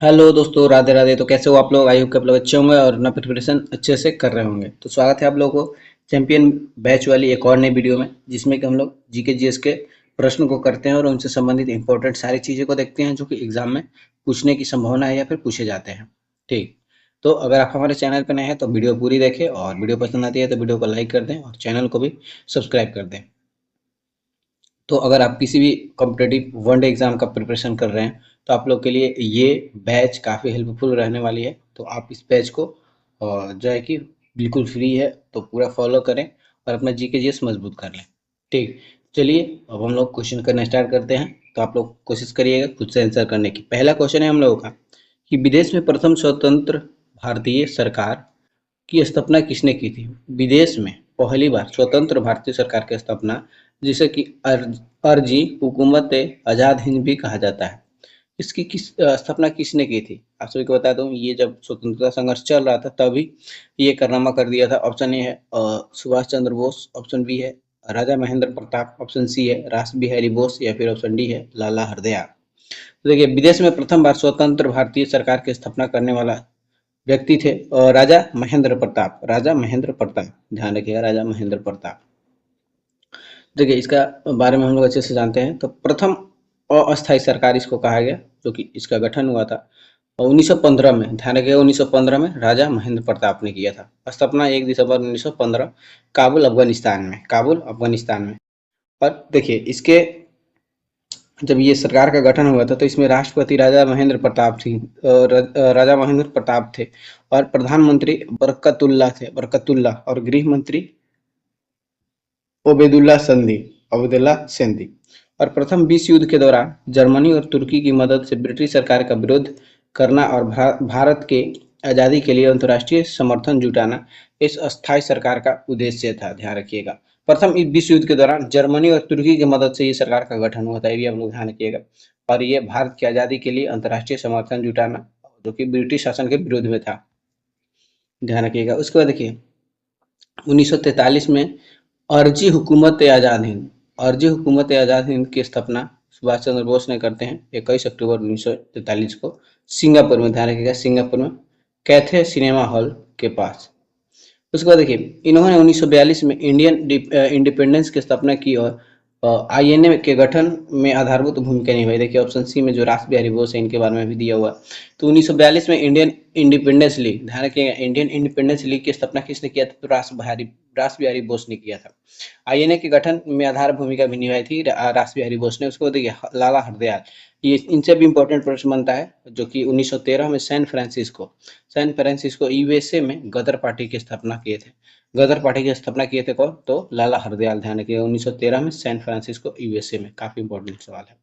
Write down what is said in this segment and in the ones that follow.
Hello दोस्तों, राधे राधे। तो कैसे हो आप लोग? आई होप कि आप लोग अच्छे होंगे और अपना प्रिपरेशन अच्छे से कर रहे होंगे। तो स्वागत है आप लोगों को चैंपियन बैच वाली एक और नई वीडियो में, जिसमें कि हम लोग जीके जीएस के प्रश्न को करते हैं और उनसे संबंधित इंपॉर्टेंट सारी चीज़ों को देखते हैं जो कि एग्जाम में पूछने की संभावना है या फिर पूछे जाते हैं। ठीक। तो अगर आप हमारे चैनल पर नए हैं तो वीडियो पूरी देखें, और वीडियो पसंद आती है तो वीडियो को लाइक कर दें और चैनल को भी सब्सक्राइब कर दें। तो अगर आप किसी भी कॉम्पिटेटिव वन डे एग्जाम का प्रिपरेशन कर रहे हैं तो आप लोग के लिए ये बैच काफ़ी हेल्पफुल रहने वाली है। तो आप इस बैच को जो है कि बिल्कुल फ्री है, तो पूरा फॉलो करें और अपना जीके जीएस मजबूत कर लें। ठीक। चलिए अब हम लोग क्वेश्चन करना स्टार्ट करते हैं। तो आप लोग कोशिश करिएगा खुद से आंसर करने की। पहला क्वेश्चन है हम लोगों का कि विदेश में प्रथम स्वतंत्र भारतीय सरकार की स्थापना किसने की थी? विदेश में पहली बार स्वतंत्र भारतीय सरकार की स्थापना, जिसे कि अर्जी हुकूमत आज़ाद हिंद भी कहा जाता है, इसकी स्थापना किसने की थी? आप सभी को बता दूं, ये जब स्वतंत्रता संघर्ष चल रहा था तभी ये कारनामा कर दिया था। ऑप्शन ए है सुभाष चंद्र बोस, ऑप्शन बी है राजा महेंद्र प्रताप, ऑप्शन सी है रास बिहारी बोस, या फिर ऑप्शन डी है लाला हरदयाल। तो देखिए, विदेश में प्रथम बार स्वतंत्र भारतीय सरकार की स्थापना करने वाला व्यक्ति थे राजा महेंद्र प्रताप। राजा महेंद्र प्रताप, ध्यान रखिएगा, राजा महेंद्र प्रताप। देखिए, इसका बारे में हम लोग अच्छे से जानते हैं। तो प्रथम अस्थायी सरकार इसको कहा गया, जो कि इसका गठन हुआ था 1915 में। ध्यान रखिएगा, 1915 में राजा महेंद्र प्रताप ने किया था। स्थापना 1 दिसंबर 1915, काबुल अफगानिस्तान में। काबुल अफगानिस्तान में। और देखिए, इसके जब ये सरकार का गठन हुआ था तो इसमें राष्ट्रपति राजा महेंद्र प्रताप थी, राजा महेंद्र प्रताप थे, और प्रधानमंत्री बरकतुल्ला थे, बरकतुल्ला, और गृह मंत्री ओबेदुल्ला संधि, ओबेदुल्ला सिंधी। और प्रथम विश्व युद्ध के दौरान जर्मनी और तुर्की की मदद से ब्रिटिश सरकार का विरोध करना और भारत के आज़ादी के लिए अंतर्राष्ट्रीय समर्थन जुटाना इस अस्थायी सरकार का उद्देश्य था। ध्यान रखिएगा, प्रथम विश्व युद्ध के दौरान जर्मनी और तुर्की की मदद से ये सरकार का गठन हुआ था, ये भी आप लोग ध्यान रखिएगा। और ये भारत की आज़ादी के लिए अंतर्राष्ट्रीय समर्थन जुटाना, जो कि ब्रिटिश शासन के विरोध में था। ध्यान रखिएगा। उसके बाद देखिए, 1943 में अर्जी हुकूमत आज़ाद हिंद, अर्जी हुकूमत आज़ाद हिंद की स्थापना सुभाष चंद्र बोस ने करते हैं 21 अक्टूबर 1943 को सिंगापुर में। ध्यान रखिएगा, सिंगापुर में कैथे सिनेमा हॉल के पास। उसके बाद देखिए, इन्होंने 1942 में इंडियन इंडिपेंडेंस की स्थापना की और आईएनए के गठन में आधारभूत भूमिका निभाई। देखिए, ऑप्शन सी में जो रास बिहारी बोस है, इनके बारे में भी दिया हुआ। तो 1942 में इंडियन इंडिपेंडेंस लीग, ध्यान रखिएगा, इंडियन इंडिपेंडेंस लीग की स्थापना किसने किया था? तो रास बिहारी बोस ने किया था। आईएनए के गठन में आधार भूमिका भी निभाई थी रास बिहारी बोस ने। उसको देखिए, लाला हरदयाल, ये इनसे भी इंपॉर्टेंट प्रश्न बनता है, जो कि 1913 में सैन फ्रांसिस्को यूएसए में गदर पार्टी की स्थापना किए थे। गदर पार्टी की स्थापना किए थे कौन? तो लाला हरदयाल। ध्यान रखिएगा, 1913 में सैन फ्रांसिस्को यूएसए में। काफी इंपॉर्टेंट सवाल है।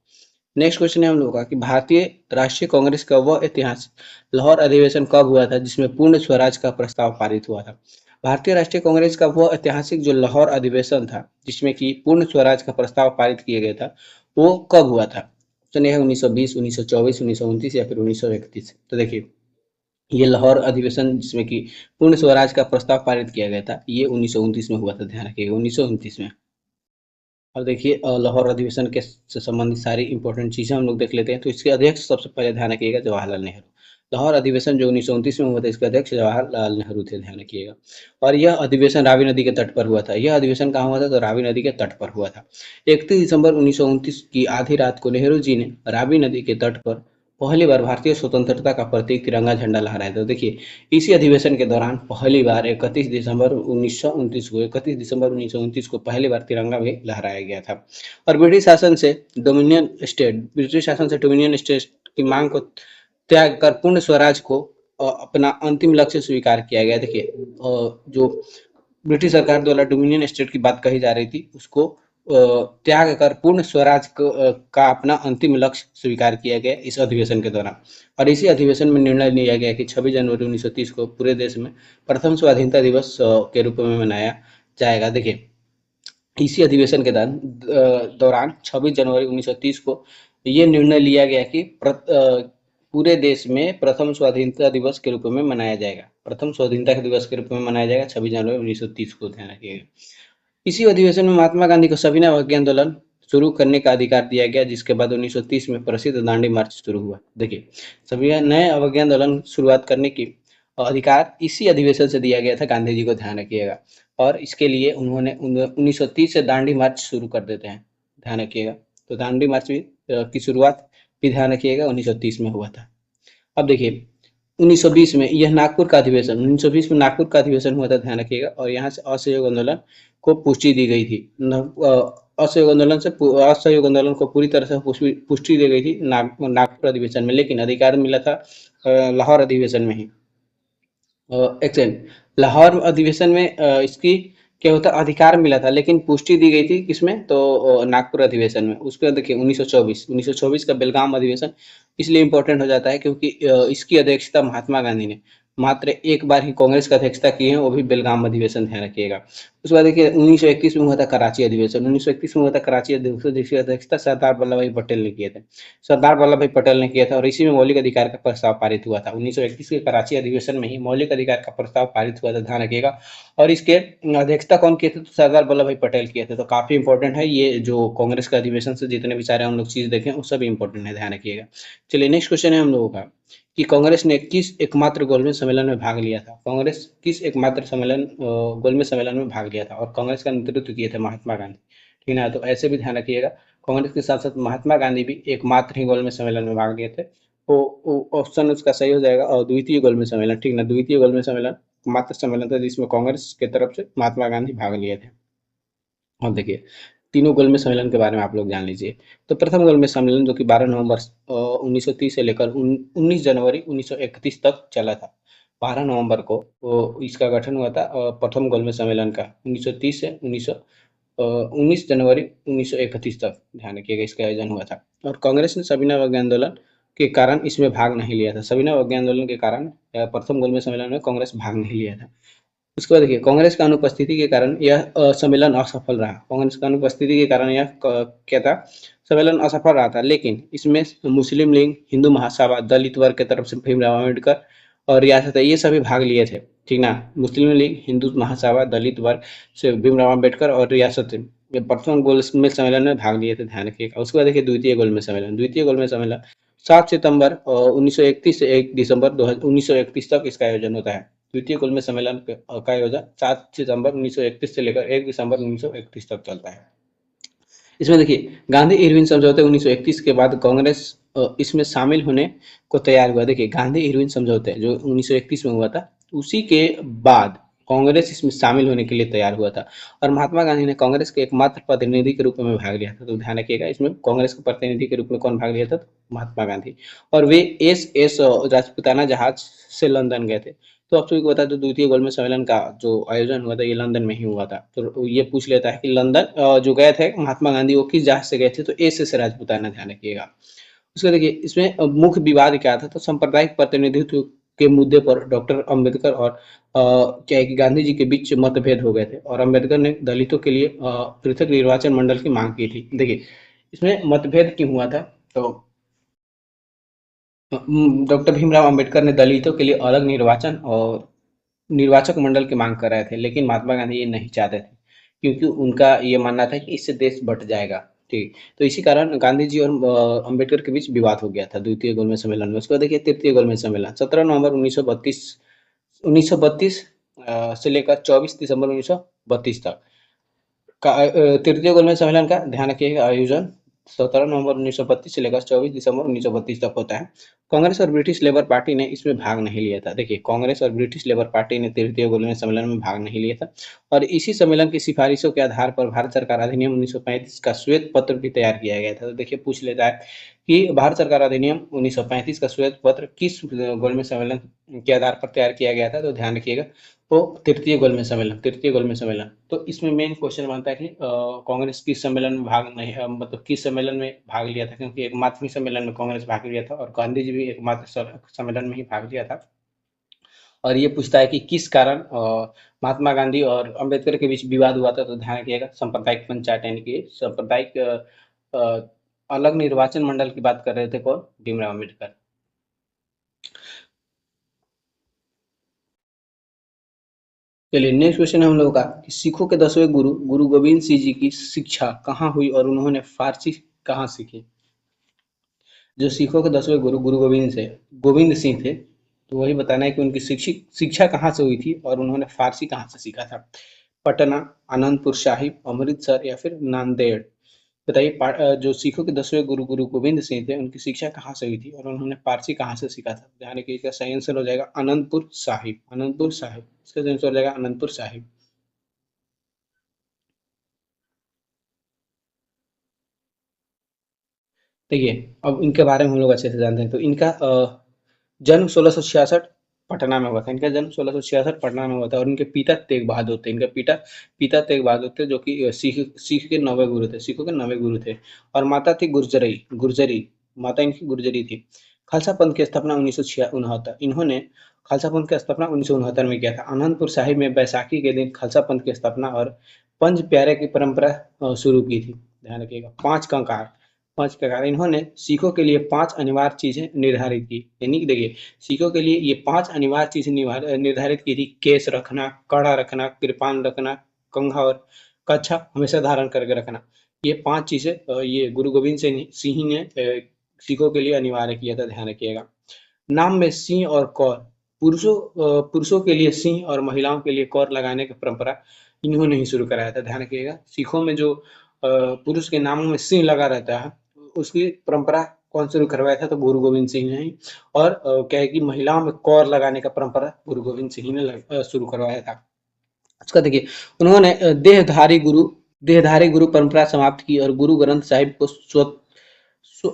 नेक्स्ट क्वेश्चन है हम लोगों का कि भारतीय राष्ट्रीय कांग्रेस का वह ऐतिहासिक लाहौर अधिवेशन कब हुआ था जिसमें पूर्ण स्वराज का प्रस्ताव पारित हुआ था? भारतीय राष्ट्रीय कांग्रेस का वह ऐतिहासिक जो लाहौर अधिवेशन था जिसमें कि पूर्ण स्वराज का प्रस्ताव पारित किया गया था, वो कब हुआ था? ऑप्शन ए है 1920, 1924, 1929, या फिर 1931। तो देखिए, ये लाहौर अधिवेशन जिसमें कि पूर्ण स्वराज का प्रस्ताव पारित किया गया था, ये 1929 में हुआ था। ध्यान रखिएगा, 1929 में। अब देखिए, लाहौर अधिवेशन के से संबंधित सारी इंपॉर्टेंट चीज़ें हम लोग देख लेते हैं। तो इसके अध्यक्ष सबसे पहले ध्यान रखिएगा जवाहरलाल नेहरू। लाहौर अधिवेशन जो 1929 में हुआ था, इसके अध्यक्ष जवाहरलाल नेहरू थे। ध्यान रखिएगा। और यह अधिवेशन रावी नदी के तट पर हुआ था। यह अधिवेशन कहाँ हुआ था? तो रावी नदी के तट पर हुआ था। 31 दिसंबर 1929 की आधी रात को नेहरू जी ने रावी नदी के तट पर पहली बार भारतीय स्वतंत्रता का प्रतीक तिरंगा झंडा लहराया था। देखिए, इसी अधिवेशन के दौरान पहली बार 31 दिसंबर 1929 को पहली बार तिरंगा भी लहराया गया था। और ब्रिटिश शासन से डोमिनियन स्टेट की मांग को त्याग कर पूर्ण स्वराज को अपना अंतिम लक्ष्य स्वीकार किया गया। देखिए, जो ब्रिटिश सरकार द्वारा डोमिनियन स्टेट की बात कही जा रही थी, उसको त्याग कर पूर्ण स्वराज का अपना अंतिम लक्ष्य स्वीकार किया गया इस अधिवेशन के दौरान। और इसी अधिवेशन में निर्णय लिया गया कि 26 जनवरी 1930 को पूरे देश में प्रथम स्वाधीनता दिवस के रूप में मनाया जाएगा। देखिए, इसी अधिवेशन के दौरान 26 जनवरी 1930 को ये निर्णय लिया गया कि पूरे देश में प्रथम स्वाधीनता दिवस के रूप में मनाया जाएगा। प्रथम स्वाधीनता दिवस के रूप में मनाया जाएगा 26 जनवरी 1930 को। ध्यान रखिएगा। इसी अधिवेशन में महात्मा गांधी को सविनय अवज्ञा आंदोलन शुरू करने का अधिकार दिया गया, जिसके बाद 1930 में प्रसिद्ध दांडी मार्च शुरू हुआ। देखिए, सभी नए अवज्ञा आंदोलन शुरुआत करने की अधिकार इसी अधिवेशन से दिया गया था, गांधी जी को ध्यान रखिएगा। और इसके लिए उन्होंने 1930 से दांडी मार्च शुरू कर देते हैं, ध्यान रखिएगा। तो दांडी मार्च भी की शुरुआत भी ध्यान रखिएगा 1930 में हुआ था। अब देखिए 1920 में यह नागपुर का अधिवेशन, 1920 में नागपुर का अधिवेशन हुआ था, ध्यान रखिएगा। और यहाँ से असहयोग आंदोलन को पुष्टि दी गई थी। असहयोग आंदोलन को पूरी तरह से पुष्टि दी गई थी नागपुर अधिवेशन में, लेकिन अधिकार मिला था लाहौर अधिवेशन में ही। एक्सेंट लाहौर अधिवेशन में इसकी क्या होता अधिकार मिला था, लेकिन पुष्टि दी गई थी किसमें, तो नागपुर अधिवेशन में। उसके बाद देखिए 1924 का बेलगाम अधिवेशन इसलिए इम्पोर्टेंट हो जाता है क्योंकि इसकी अध्यक्षता महात्मा गांधी ने मात्र एक बार ही कांग्रेस का अध्यक्षता की है, वो भी बेलगाम अधिवेशन, ध्यान रखिएगा। उसके बाद देखिए 1931 में हुआ था कराची अधिवेशन। 1931 में हुआ था कराची अधिवेशन, जिसकी अध्यक्षता सरदार वल्लभ भाई पटेल ने किए थे। सरदार वल्लभ भाई पटेल ने किया था, और इसी में मौलिक अधिकार का प्रस्ताव पारित हुआ था। 1931 के कराची अधिवेशन में ही मौलिक अधिकार का प्रस्ताव पारित हुआ था, ध्यान रखिएगा। और इसके अध्यक्षता कौन किए थे, तो सरदार वल्लभ भाई पटेल किए थे। तो काफी इंपॉर्टेंट है ये, जो कांग्रेस का अधिवेशन से जितने भी सारे हम लोग चीज देखें वो सब इंपॉर्टेंट है, ध्यान रखिएगा। चलिए नेक्स्ट क्वेश्चन है हम लोगों का कि कांग्रेस ने किस एकमात्र गोलमेज सम्मेलन में भाग लिया था। कांग्रेस किस एकमात्र गोलमेज सम्मेलन में भाग लिया था, और कांग्रेस का नेतृत्व किए थे महात्मा गांधी, ठीक है। तो ऐसे भी ध्यान रखिएगा, कांग्रेस के साथ साथ महात्मा गांधी भी एकमात्र ही गोलमेज सम्मेलन में भाग लिए थे। तो ऑप्शन उसका सही हो जाएगा, और द्वितीय गोलमेज सम्मेलन, ठीक ना, द्वितीय गोलमेज सम्मेलन मात्र सम्मेलन था जिसमें कांग्रेस के तरफ से महात्मा गांधी भाग लिए थे। और देखिए तीनों गोलमेज सम्मेलन के बारे में आप लोग जान लीजिए। तो प्रथम गोलमेज सम्मेलन जो कि 12 नवंबर 1930 से लेकर 19 जनवरी 1931 तक चला था। 12 नवंबर को इसका गठन हुआ था प्रथम गोलमेज सम्मेलन का, 1930 से 19 जनवरी 1931 तक, ध्यान रखिएगा, इसका आयोजन हुआ था। और कांग्रेस ने सविनय अवज्ञा आंदोलन के कारण इसमें भाग नहीं लिया था। सविनय अवज्ञा आंदोलन के कारण प्रथम गोलमेज सम्मेलन में कांग्रेस भाग नहीं लिया था। उसके बाद देखिए कांग्रेस का अनुपस्थिति के कारण यह सम्मेलन असफल रहा। कांग्रेस का अनुपस्थिति के कारण यह क्या था, सम्मेलन असफल रहा था। लेकिन इसमें मुस्लिम लीग, हिंदू महासभा, दलित वर्ग की तरफ से भीमराव अम्बेडकर और रियासत ये सभी भाग लिए थे, ठीक ना। मुस्लिम लीग, हिंदू महासभा, दलित वर्ग से भीमराव अम्बेडकर और रियासत ये प्रथम गोलमेज सम्मेलन में भाग लिए थे, ध्यान रखिएगा। उसके बाद देखिए द्वितीय गोलमेज सम्मेलन 7 सितंबर 1931 से 1 दिसंबर 1931 तक इसका आयोजन होता है। द्वितीय गोलमेज सम्मेलन का आयोजन 7 सितंबर 1931 से लेकर 1 दिसंबर 1931 तक चलता है। इसमें देखिए गांधी इरविन समझौते 1931 के बाद कांग्रेस इसमें शामिल होने को तैयार हुआ। देखिए गांधी इरविन समझौते जो 1931 में हुआ था, उसी के बाद कांग्रेस इसमें शामिल होने के लिए तैयार हुआ था। और महात्मा गांधी ने कांग्रेस के एकमात्र प्रतिनिधि के रूप में भाग लिया था। तो ध्यान रखिएगा, इसमें कांग्रेस के प्रतिनिधि के रूप में कौन भाग लिया था, तो महात्मा गांधी। और वे एस राजपूताना जहाज से लंदन गए थे। तो आप सभी को बता दो द्वितीय गोलमेज सम्मेलन का जो आयोजन हुआ था ये लंदन में ही हुआ था। तो ये पूछ लेता है कि लंदन जो गए थे महात्मा गांधी वो किस जहाज से गए थे, तो एस राजपूताना, ध्यान रखिएगा। उसके देखिए इसमें मुख्य विवाद क्या था, तो सांप्रदायिक प्रतिनिधित्व के मुद्दे पर डॉक्टर अम्बेडकर और क्या है कि गांधी जी के बीच मतभेद हो गए थे, और अम्बेडकर ने दलितों के लिए पृथक निर्वाचन मंडल की मांग की थी। देखिए इसमें मतभेद क्यों हुआ था, तो डॉक्टर भीमराव अंबेडकर ने दलितों के लिए अलग निर्वाचन और निर्वाचक मंडल की मांग कर रहे थे, लेकिन महात्मा गांधी ये नहीं चाहते थे, क्योंकि उनका ये मानना था कि इससे देश बंट जाएगा, ठीक। तो इसी कारण गांधी जी और अंबेडकर के बीच विवाद हो गया था द्वितीय गोलमेज सम्मेलन में। उसके बाद देखिए तृतीय गोलमेज सम्मेलन 17 नवंबर 1932 से लेकर 24 दिसंबर 1932 तक का तृतीय गोलमेज सम्मेलन का ध्यान रखिएगा आयोजन 17 नवंबर 1932 से लेकर 24 दिसंबर 1932 तक होता है। कांग्रेस और ब्रिटिश लेबर पार्टी ने इसमें भाग नहीं लिया था। देखिए कांग्रेस और ब्रिटिश लेबर पार्टी ने तृतीय गोलमेज सम्मेलन में भाग नहीं लिया था, और इसी सम्मेलन की सिफारिशों के आधार पर भारत सरकार अधिनियम 1935 का श्वेत पत्र भी तैयार किया गया था। तो देखिए पूछ लेता है कि भारत सरकार अधिनियम 1935 का श्वेत पत्र किस गोलमेज सम्मेलन के आधार पर तैयार किया गया था, तो ध्यान रखिएगा तो तृतीय गोलमेज सम्मेलन। तो इसमें मेन क्वेश्चन बनता है कि कांग्रेस किस सम्मेलन में भाग नहीं मतलब किस सम्मेलन में भाग लिया था, क्योंकि एकमात्र ही सम्मेलन में कांग्रेस भाग लिया था, और गांधी जी भी एकमात्र सम्मेलन में ही भाग लिया था। और ये पूछता है कि किस कारण महात्मा गांधी और अंबेडकर के बीच विवाद हुआ था, तो ध्यान रखिएगा सांप्रदायिक पंचायत, यानी कि सांप्रदायिक अलग निर्वाचन मंडल की बात कर रहे थे कौन, भीमराव अम्बेडकर। चलिए नेक्स्ट क्वेश्चन है हम लोगों का कि सिखों के 10वें गुरु गुरु गोविंद सिंह जी की शिक्षा कहाँ हुई और उन्होंने फारसी कहाँ सीखी। जो सिखों के 10वें गुरु गुरु गोविंद सिंह थे, तो वही बताना है कि उनकी शिक्षा कहाँ से हुई थी और उन्होंने फारसी कहाँ से सीखा था। पटना, आनंदपुर साहिब, अमृतसर या फिर नांदेड़। बताइए जो सिखों के 10वें गुरु गुरु गोविंद सिंह थे, उनकी शिक्षा कहाँ से हुई थी और उन्होंने फारसी कहाँ से सीखा था। ध्यान रखिए, इसका सही आंसर हो जाएगा अनंतपुर साहिब। अनंतपुर साहिब इसका सही आंसर हो जाएगा अनंतपुर साहिब। देखिए, अब इनके बारे में हम लोग अच्छे से जानते हैं। तो इनका जन्म 1666 पटना में हुआ था। इनका जन्म 1666 पटना में हुआ था और इनके पिता तेग बहादुर थे। इनके पिता पिता तेग बहादुर थे, जो कि सिख सिख के 9वें गुरु थे। सिखों के 9वें गुरु थे और माता थी गुर्जरी गुर्जरी माता इनकी गुर्जरी थी। खालसा पंथ की स्थापना 1969 इन्होंने खालसा पंथ की स्थापना 1969 में किया था। आनंदपुर साहिब में बैसाखी के दिन खालसा पंथ की स्थापना और पंज प्यारे की परंपरा शुरू की थी। ध्यान रखिएगा, पांच प्रकार इन्होंने सिखों के लिए पांच अनिवार्य चीजें निर्धारित की। यानी कि देखिए, सिखों के लिए ये पांच अनिवार्य चीजें निर्धारित की थी। केस रखना, कड़ा रखना, कृपान रखना, कंघा और कच्छा हमेशा धारण करके रखना। ये पांच चीजें ये गुरु गोविंद सिंह ने सिखों के लिए अनिवार्य किया था। ध्यान रखिएगा। नाम में सिंह और कौर, पुरुषों के लिए सिंह और महिलाओं के लिए कौर लगाने का परंपरा इन्होंने ही शुरू कराया था। ध्यान रखिएगा, सिखों में जो पुरुष के नामों में सिंह लगा रहता है, उसकी परंपरा कौन शुरू करवाया था, तो गुरु गोविंद सिंह ने ही। और क्या है कि महिलाओं में कौर लगाने का परंपरा गुरु गोविंद सिंह ने शुरू करवाया था। उसका देखिए, उन्होंने देहधारी गुरु परंपरा समाप्त की और गुरु ग्रंथ साहिब को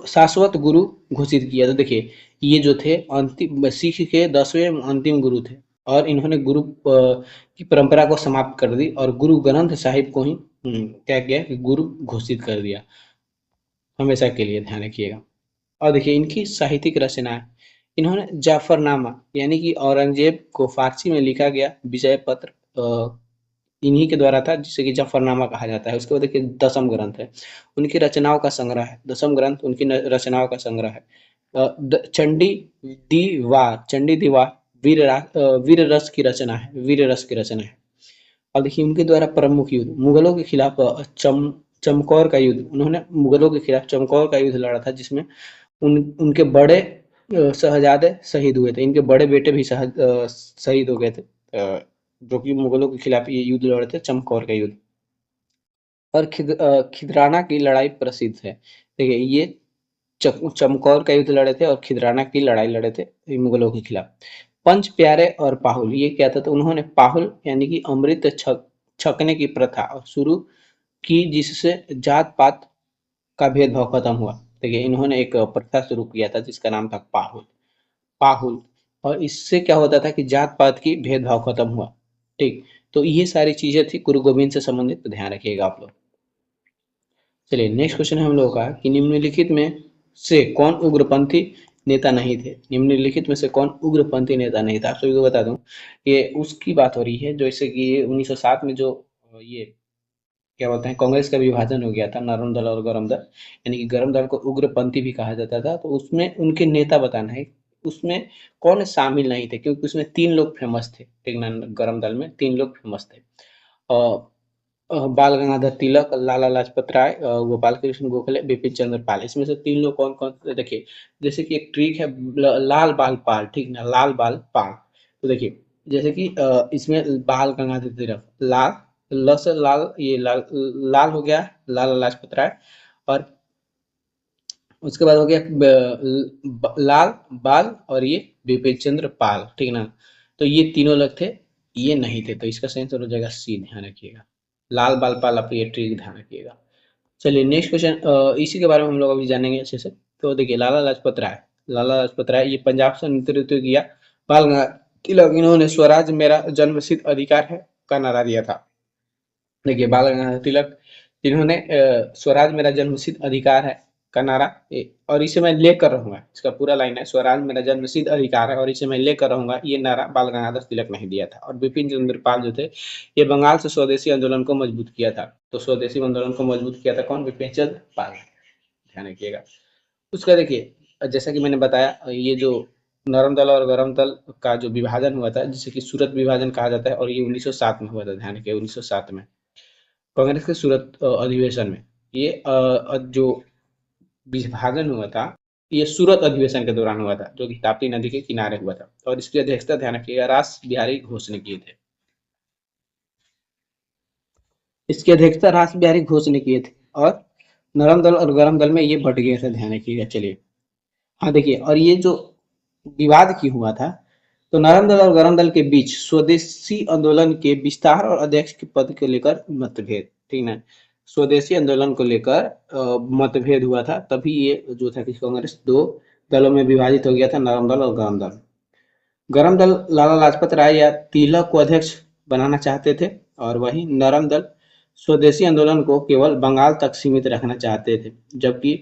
शाश्वत गुरु घोषित किया। तो देखिए, ये जो थे अंतिम सिख के 10वें अंतिम गुरु थे और इन्होंने गुरु की परंपरा को समाप्त कर दी और गुरु ग्रंथ साहिब को ही क्या किया कि गुरु घोषित कर दिया हमेशा के लिए। ध्यान रखिएगा। और देखिए, इनकी साहित्यिक रचनाएं, इन्होंने जाफरनामा यानी कि औरंगजेब को फारसी में लिखा गया विजय पत्र इन्हीं के द्वारा था, जिसे कि जफरनामा कहा जाता है। उसके बाद देखिए, दसम ग्रंथ है, उनकी रचनाओं का संग्रह है। दसम ग्रंथ उनकी रचनाओं का संग्रह है। चंडी दीवार वीर रस की रचना है। वीर रस की रचना है। अब देखिए, उनके द्वारा प्रमुख युद्ध मुगलों के खिलाफ चमकौर का युद्ध, उन्होंने मुगलों के खिलाफ चमकौर का युद्ध लड़ा था, जिसमें उनके बड़े शहजादे शहीद हुए थे। इनके बड़े बेटे भी शहीद हो गए थे, जो कि मुगलों के खिलाफ ये युद्ध लड़े थे, चमकौर का युद्ध। और खिदराना की लड़ाई प्रसिद्ध है। देखिए, ये चमकौर का युद्ध लड़े थे और खिदराना की लड़ाई लड़े थे मुगलों के खिलाफ। पंच प्यारे और पाहुल, ये क्या था, तो उन्होंने पाहुल यानी कि अमृत छकने की प्रथा और शुरू की, जिससे जात पात का भेदभाव खत्म हुआ। देखिए, इन्होंने एक प्रथा शुरू किया था जिसका नाम था पाहुल। पाहुल और इससे क्या होता था कि जात पात की भेदभाव खत्म हुआ। ठीक, तो ये सारी चीजें थी गुरु गोविंद से संबंधित, तो ध्यान रखिएगा आप लोग। चलिए नेक्स्ट क्वेश्चन है हम लोगों का कि निम्नलिखित में से कौन उग्रपंथी नेता नहीं थे। निम्नलिखित में से कौन उग्रपंथी नेता नहीं था। आप सभी को बता दूं, ये उसकी बात हो रही है जैसे कि 1907 में जो ये क्या बोलते हैं, कांग्रेस का विभाजन हो गया था, नरम दल और गरम दल। यानी कि गरम दल को उग्रपंथी भी कहा जाता था। तो उसमें उनके नेता बताना है, उसमें कौन शामिल नहीं थे, क्योंकि उसमें तीन लोग फेमस थे। ठीक ना, गरम दल में तीन लोग फेमस थे। बाल गंगाधर तिलक, लाला लाजपत राय, गोपाल कृष्ण गोखले, बिपिन चंद्र पाल। इसमें से तीन लोग कौन कौन से, देखिए जैसे कि एक ट्रिक है, लाल बाल पाल। ठीक ना, लाल बाल पाल। तो देखिए, जैसे कि इसमें बाल गंगाधर तिलक, लाल, ल से लाल, ये लाल लाल हो गया लाला लाजपत राय। और उसके बाद हो गया लाल बाल और ये बिपिन चंद्र पाल। ठीक ना, तो ये तीनों लोग थे, ये नहीं थे। तो इसका सही आंसर हो जाएगा सी। ध्यान रखिएगा, लाल बाल पाल, आप ये ट्रिक ध्यान रखिएगा। चलिए नेक्स्ट क्वेश्चन, इसी के बारे में हम लोग अभी जानेंगे अच्छे से। तो देखिए, लाला लाजपत राय ये पंजाब से नेतृत्व किया। बाल गंगाधर तिलक, इन्होंने स्वराज मेरा जन्मसिद्ध अधिकार है का नारा दिया था। देखिए, बाल गंगाधर तिलक जिन्होंने स्वराज मेरा जन्मसिद्ध अधिकार है का नारा, और इसे मैं लेकर रहूंगा, इसका पूरा लाइन है, स्वराज मेरा जन्मसिद्ध अधिकार है और इसे मैं लेकर रहूंगा, ये नारा बाल गंगाधर तिलक नहीं दिया था। और बिपिन चंद्र पाल जो थे, ये बंगाल से स्वदेशी आंदोलन को मजबूत किया था। तो स्वदेशी आंदोलन को मजबूत किया था कौन, बिपिन चंद्र पाल। ध्यान रखिएगा। उसका देखिए, जैसा कि मैंने बताया, ये जो नरम दल और गरम दल का जो विभाजन हुआ था, जिसे कि सूरत विभाजन कहा जाता है, और ये 1907 में हुआ था। ध्यान रखिए 1907 में कांग्रेस के सूरत अधिवेशन में ये जो विभाजन हुआ था, ये सूरत अधिवेशन के दौरान हुआ था, जो कि ताप्ती नदी के किनारे हुआ था, और इसकी अध्यक्षता ध्यान रखिएगा रास बिहारी घोष ने किए थे। इसकी अध्यक्षता रास बिहारी घोष ने किए थे, और नरम दल और गरम दल में ये बट गया था। ध्यान रखिएगा। चलिए, हाँ देखिए, और ये जो विवाद की हुआ था, तो नरम दल और गरम दल के बीच स्वदेशी आंदोलन के विस्तार और अध्यक्ष के पद को लेकर मतभेद, ठीक है। स्वदेशी आंदोलन को लेकर मतभेद हुआ था, तभी ये जो था कि कांग्रेस दो दलों में विभाजित हो गया था, नरम दल और गरम दल। गरम दल लाला लाजपत राय या तिलक को अध्यक्ष बनाना चाहते थे, और वहीं नरम दल स्वदेशी आंदोलन को केवल बंगाल तक सीमित रखना चाहते थे, जबकि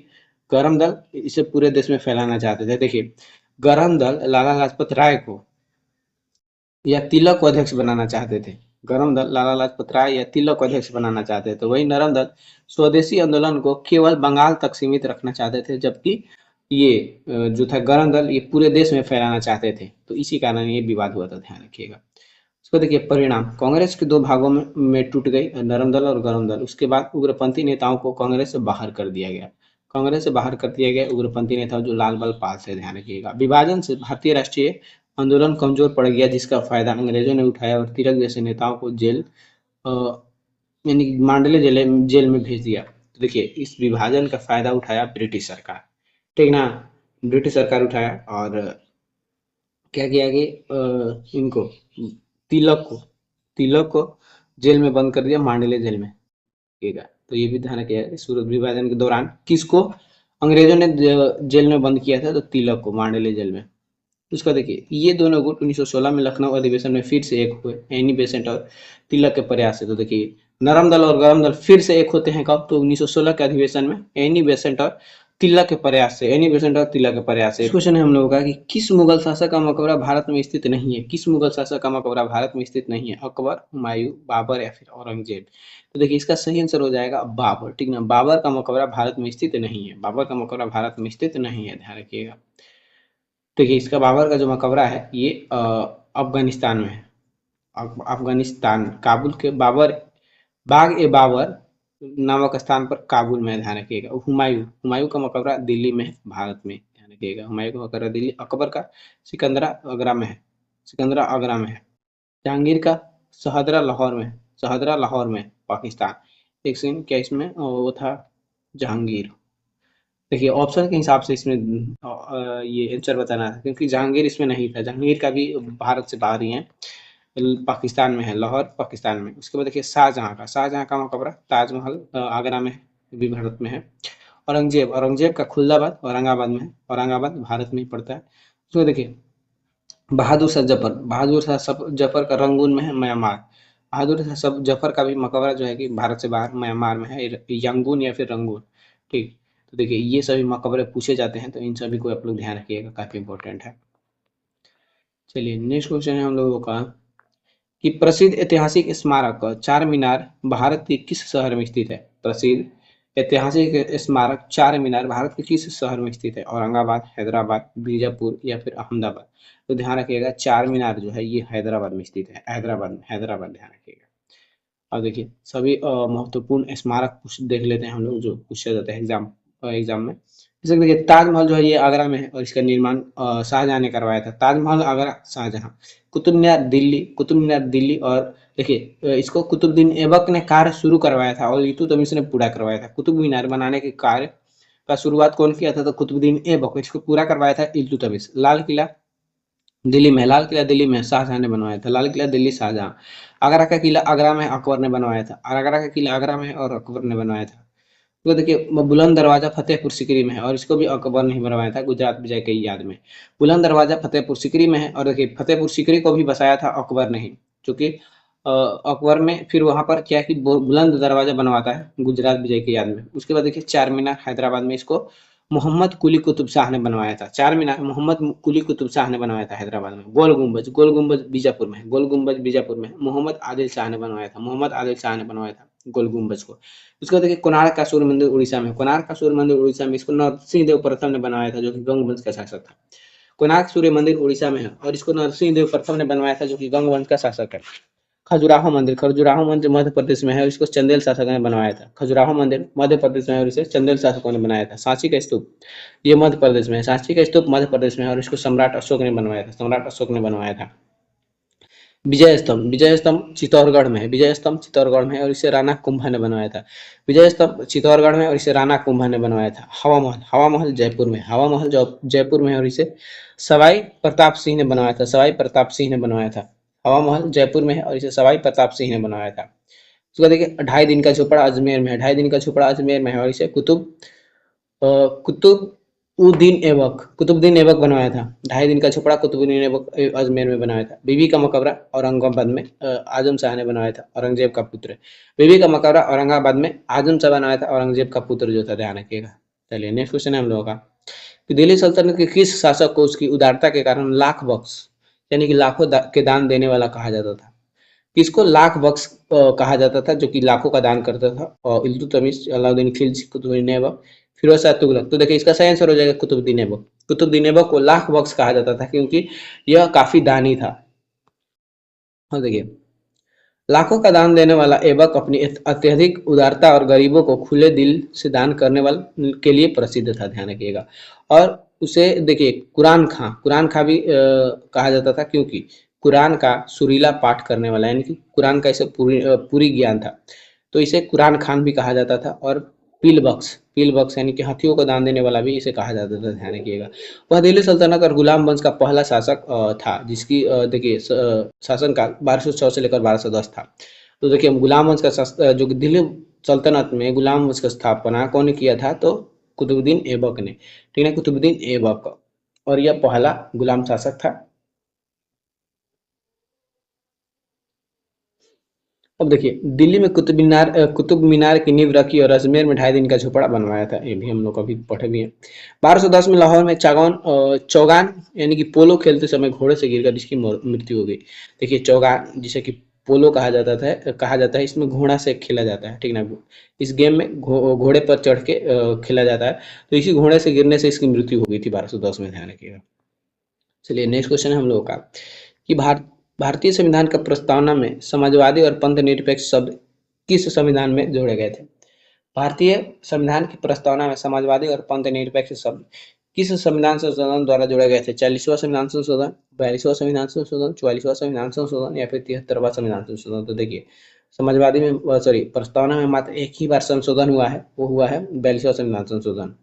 गरम दल इसे पूरे देश में फैलाना चाहते थे। देखिए, गरम दल लाला लाजपत राय को या तिलक को अध्यक्ष बनाना चाहते थे। गरम दल लाला लाजपत राय या तिलक को अध्यक्ष बनाना चाहते थे, तो वही नरम दल स्वदेशी आंदोलन को केवल बंगाल तक सीमित रखना चाहते थे, जबकि ये जो था गरम दल ये पूरे देश में फैलाना चाहते थे। तो इसी कारण ये विवाद हुआ था। ध्यान रखिएगा। उसको देखिए, परिणाम कांग्रेस के दो भागों में टूट गई, नरम दल और गरम दल। उसके बाद उग्रपंथी नेताओं को कांग्रेस से बाहर कर दिया गया। कांग्रेस से बाहर कर दिया गया उग्रपंथी नेता जो लाल बल पाल से। ध्यान रखिएगा। विभाजन से भारतीय राष्ट्रीय आंदोलन कमजोर पड़ गया, जिसका फायदा अंग्रेजों ने उठाया और तिलक जैसे नेताओं को जेल यानी कि मांडले जेल में भेज दिया। तो देखिए, इस विभाजन का फायदा उठाया ब्रिटिश सरकार, ठीक ना। ब्रिटिश सरकार उठाया, और क्या किया कि इनको तिलक को तिलक को जेल में बंद कर दिया, मांडले जेल में। ठीक है। तो ये भी ध्यान रखिएगा कि सूरत विभाजन के दौरान किसको अंग्रेजों ने जेल में बंद किया था, तो तिलक को मांडले जेल में। उसका देखिए, ये दोनों गुट 1916 में लखनऊ अधिवेशन में फिर से एक हुए, एनी बेसेंट और तिलक के प्रयास से। तो देखिए, नरम दल और गरम दल फिर से एक होते हैं कब, तो 1916 के अधिवेशन में एनी बेसेंट और तिलक के प्रयास से। एनी बेसेंट और तिलक के प्रयास से। क्वेश्चन है हम लोगों का कि किस मुगल शासक का मकबरा भारत में स्थित नहीं है। किस मुगल शासक का मकबरा भारत में स्थित नहीं है? अकबर, हुमायूं, बाबर या फिर औरंगजेब? तो देखिए, इसका सही आंसर हो जाएगा बाबर, ठीक ना। बाबर का मकबरा भारत में स्थित नहीं है। बाबर का मकबरा भारत में स्थित नहीं है। ध्यान रखिएगा। देखिए, इसका बाबर का जो मकबरा है ये अफगानिस्तान में है। अफगानिस्तान, काबुल के बाबर बाग ए बाबर नामक स्थान पर काबुल में। ध्यान रखिएगा। हुमायूं हुमायूं का मकबरा दिल्ली में है, भारत में। ध्यान रखिएगा। हुमायूं का मकबरा दिल्ली। अकबर का सिकंदरा आगरा में है। सिकंदरा आगरा में है। जहांगीर का शहदरा लाहौर में है। शहदरा लाहौर में है, पाकिस्तान। एक सेकंड, क्या इसमें वो था जहांगीर। देखिए, ऑप्शन के हिसाब से इसमें ये आंसर बताना था, क्योंकि जहांगीर इसमें नहीं था। जहांगीर का भी भारत से बाहर ही है, पाकिस्तान में है, लाहौर पाकिस्तान में। उसके बाद देखिए, शाहजहां का मकबरा ताजमहल आगरा में है, भी भारत में है। औरंगजेब का खुलदाबाद औरंगाबाद में है। औरंगाबाद भारत में ही पड़ता है। उसको देखिए, बहादुर शाह जफर का रंगून में है, म्यांमार। बहादुर शाह जफर का भी मकबरा जो है कि भारत से बाहर म्यांमार में है, यंगून या फिर रंगून। ठीक। तो देखिए, ये सभी मकबरे पूछे जाते हैं, तो इन सभी को आप लोग ध्यान रखिएगा, काफी इंपॉर्टेंट है। चलिए, नेक्स्ट क्वेश्चन है हम लोगों का कि प्रसिद्ध ऐतिहासिक स्मारक चार मीनार भारत के किस शहर में स्थित है? प्रसिद्ध ऐतिहासिक स्मारक चार मीनार भारत के किस शहर में स्थित है? औरंगाबाद, हैदराबाद, बीजापुर या फिर अहमदाबाद? तो ध्यान रखिएगा, चार मीनार जो है ये हैदराबाद में स्थित है। हैदराबाद ध्यान रखिएगा। अब देखिए, सभी महत्वपूर्ण स्मारक कुछ देख लेते हैं हम लोग, जो पूछा जाता है एग्जाम में। जैसे कि देखिए, ताजमहल जो है ये आगरा में है, और इसका निर्माण शाहजहां ने करवाया था। ताजमहल आगरा, शाहजहां। कुतुब मीनार दिल्ली, और देखिए इसको कुतुबुद्दीन ऐबक ने कार्य शुरू करवाया था, और इल्तुतमिश ने पूरा करवाया था। कुतुब मीनार बनाने के कार्य का शुरुआत कौन किया था? तो कुतुबुद्दीन ऐबक। इसको पूरा करवाया था इल्तुतमिश। लाल किला दिल्ली में शाहजहां ने बनवाया था। लाल किला दिल्ली, शाहजहां। आगरा का किला आगरा में अकबर ने बनवाया था। आगरा का किला आगरा में और अकबर ने बनवाया था। तो देखिए, बुलंद दरवाजा फतेहपुर सीकरी में है, और इसको भी अकबर ने ही बनवाया था, गुजरात विजय की याद में। बुलंद दरवाजा फतेहपुर सीकरी में है, और देखिए फतेहपुर सीकरी को भी बसाया था अकबर ने ही, क्योंकि अकबर में फिर वहां पर क्या कि बुलंद दरवाजा बनवाता है गुजरात विजय की याद में। उसके बाद देखिए, चार मीनार हैदराबाद में, इसको मोहम्मद कुली कुतुब शाह ने बनवाया था। चार मीनार मोहम्मद कुली कुतुब शाह ने बनवाया था हैदराबाद में। गोल गुम्बज बीजापुर में है। गोल गुम्बज बीजापुर में है, मोहम्मद आदिल शाह ने बनवाया था। मोहम्मद आदिल शाह ने बनवाया था गोल गुम्बज को। उसके बाद देखिए, कोणार्क का सूर्य मंदिर उड़ीसा में। कोणार्क का सूर्य मंदिर उड़ीसा में, इसको नरसिंह देव प्रथम ने बनवाया था, जो कि गंगवंश का शासक था। कोणार्क सूर्य मंदिर उड़ीसा में है और इसको नरसिंह देव प्रथम ने बनवाया था, जो कि गंग वंश का शासक है। खजुराहो मंदिर मध्य प्रदेश में है और इसको चंदेल शासकों ने बनवाया था। खजुराहो मंदिर मध्य प्रदेश में है और इसे चंदेल शासकों ने बनाया था। सांची का स्तूप ये मध्य प्रदेश में है। सांची का स्तूप मध्य प्रदेश में है और इसको सम्राट अशोक ने बनवाया था। सम्राट अशोक ने बनवाया था। विजय स्तंभ चित्तौड़गढ़ में है। विजय स्तंभ चित्तौड़गढ़ में है और इसे राणा कुंभा ने बनवाया था। विजय स्तंभ चित्तौड़गढ़ में और इसे राणा कुंभा ने बनवाया था। हवा महल जयपुर में। हवा महल जयपुर में है और इसे सवाई प्रताप सिंह ने बनवाया था। सवाई प्रताप सिंह ने बनवाया था। हवा महल जयपुर में है और इसे सवाई प्रताप सिंह ने बनवाया था। उसके बाद देखिए 2.5 दिन का झोपड़ा अजमेर में है। 2.5 दिन का झोपड़ा अजमेर में है और इसे कुतुबुद्दीन ऐबक बनवाया था। 2.5 दिन का झोपड़ा कुतुबुद्दीन ऐबक अजमेर में बनाया था। बीबी का मकबरा औरंगाबाद में आजम शाह ने बनवाया था, औरंगजेब का पुत्र। बीबी का मकबरा औरंगाबाद में आजम शाह बनवाया था, औरंगजेब का पुत्र जो था, ध्यान रखिएगा। चलिए नेक्स्ट क्वेश्चन है हम लोगों का कि दिल्ली सल्तनत के किस शासक को उसकी उदारता के कारण लाख बख्श यानी कि लाखों के दान देने वाला कहा जाता था? किसको लाख बख्श कहा जाता था, जो कि लाखों का दान करता था? और इल्तुतमिश, अलाउद्दीन खिलजी, कुतुबुद्दीन ऐबक, फिरोज शाह तुगलक। तो देखिए इसका सही आंसर हो जाएगा कुतुबुद्दीन ऐबक। कुतुबुद्दीन ऐबक को लाख बख्श कहा जाता था क्योंकि यह काफी दानी था। और देखिए लाखों का दान देने वाला ऐबक अपनी अत्यधिक उदारता और गरीबों को खुले दिल से दान करने वाले के लिए प्रसिद्ध था, ध्यान रखिएगा। और उसे देखिए कुरान खां भी कहा जाता था क्योंकि कुरान का सुरीला पाठ करने वाला, यानी कि कुरान का इसे पूरी ज्ञान था, तो इसे कुरान खान भी कहा जाता था। और पील बख्श यानी कि हाथियों को दान देने वाला भी इसे कहा जाता था, ध्यान रखिएगा। वह दिल्ली सल्तनत और गुलाम वंश का पहला शासक था, जिसकी देखिए शासनकाल 1206 से लेकर 1210 था। तो देखिए गुलाम वंश का जो कि दिल्ली सल्तनत में गुलाम वंश का स्थापना कौन ने किया था? तो कुतुबुद्दीन ऐबक ने, ठीक है, कुतुबुद्दीन ऐबक, और यह पहला गुलाम शासक था। अब देखिए दिल्ली में कुतुब मीनार की नींव रखी और अजमेर में 2.5 दिन का झोपड़ा बनवाया था, ये भी हम लोग अभी पढ़े भी हैं। 1210 में लाहौर में चौगान यानी कि पोलो खेलते समय घोड़े से गिरकर इसकी मृत्यु हो गई। देखिए चौगान जिसे कि पोलो कहा जाता है, इसमें घोड़ा से खेला जाता है, ठीक ना। इस गेम में घोड़े पर चढ़ के खेला जाता है, तो इसी घोड़े से गिरने से इसकी मृत्यु हो गई थी 1210 में, ध्यान रखिएगा। चलिए नेक्स्ट क्वेश्चन है हम लोगों का कि भारतीय संविधान का प्रस्तावना में समाजवादी और पंथ निरपेक्ष शब्द किस संविधान में जोड़े गए थे? भारतीय संविधान की प्रस्तावना में समाजवादी और पंथ निरपेक्ष शब्द किस संविधान संशोधन द्वारा जोड़े गए थे? 40वां संविधान संशोधन, 42वां संविधान संशोधन, 44वां संविधान संशोधन या फिर 73वां संविधान संशोधन? तो देखिए समाजवादी में प्रस्तावना में मात्र एक ही बार संशोधन हुआ है, वो हुआ है 42वां संविधान संशोधन,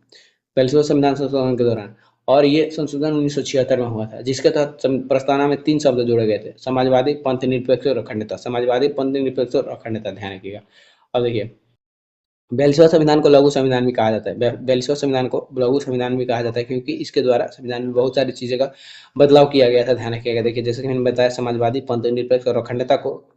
42वां संविधान संशोधन के दौरान। और ये संशोधन 1976 में हुआ था, जिसके तहत प्रस्तावना में 3 शब्द जोड़े गए थे: समाजवादी, पंथ निरपेक्ष और अखंडता। समाजवादी, पंथ निरपेक्ष और अखंडता, ध्यान रखिएगा। अब देखिए 42वां संविधान को लघु संविधान भी कहा जाता है। 42वां संविधान को लघु संविधान भी कहा जाता है क्योंकि इसके द्वारा संविधान में बहुत सारी चीजें का बदलाव किया गया था, ध्यान रखिएगा। देखिए जैसे कि मैंने बताया समाजवादी, पंथ निरपेक्ष और अखंडता को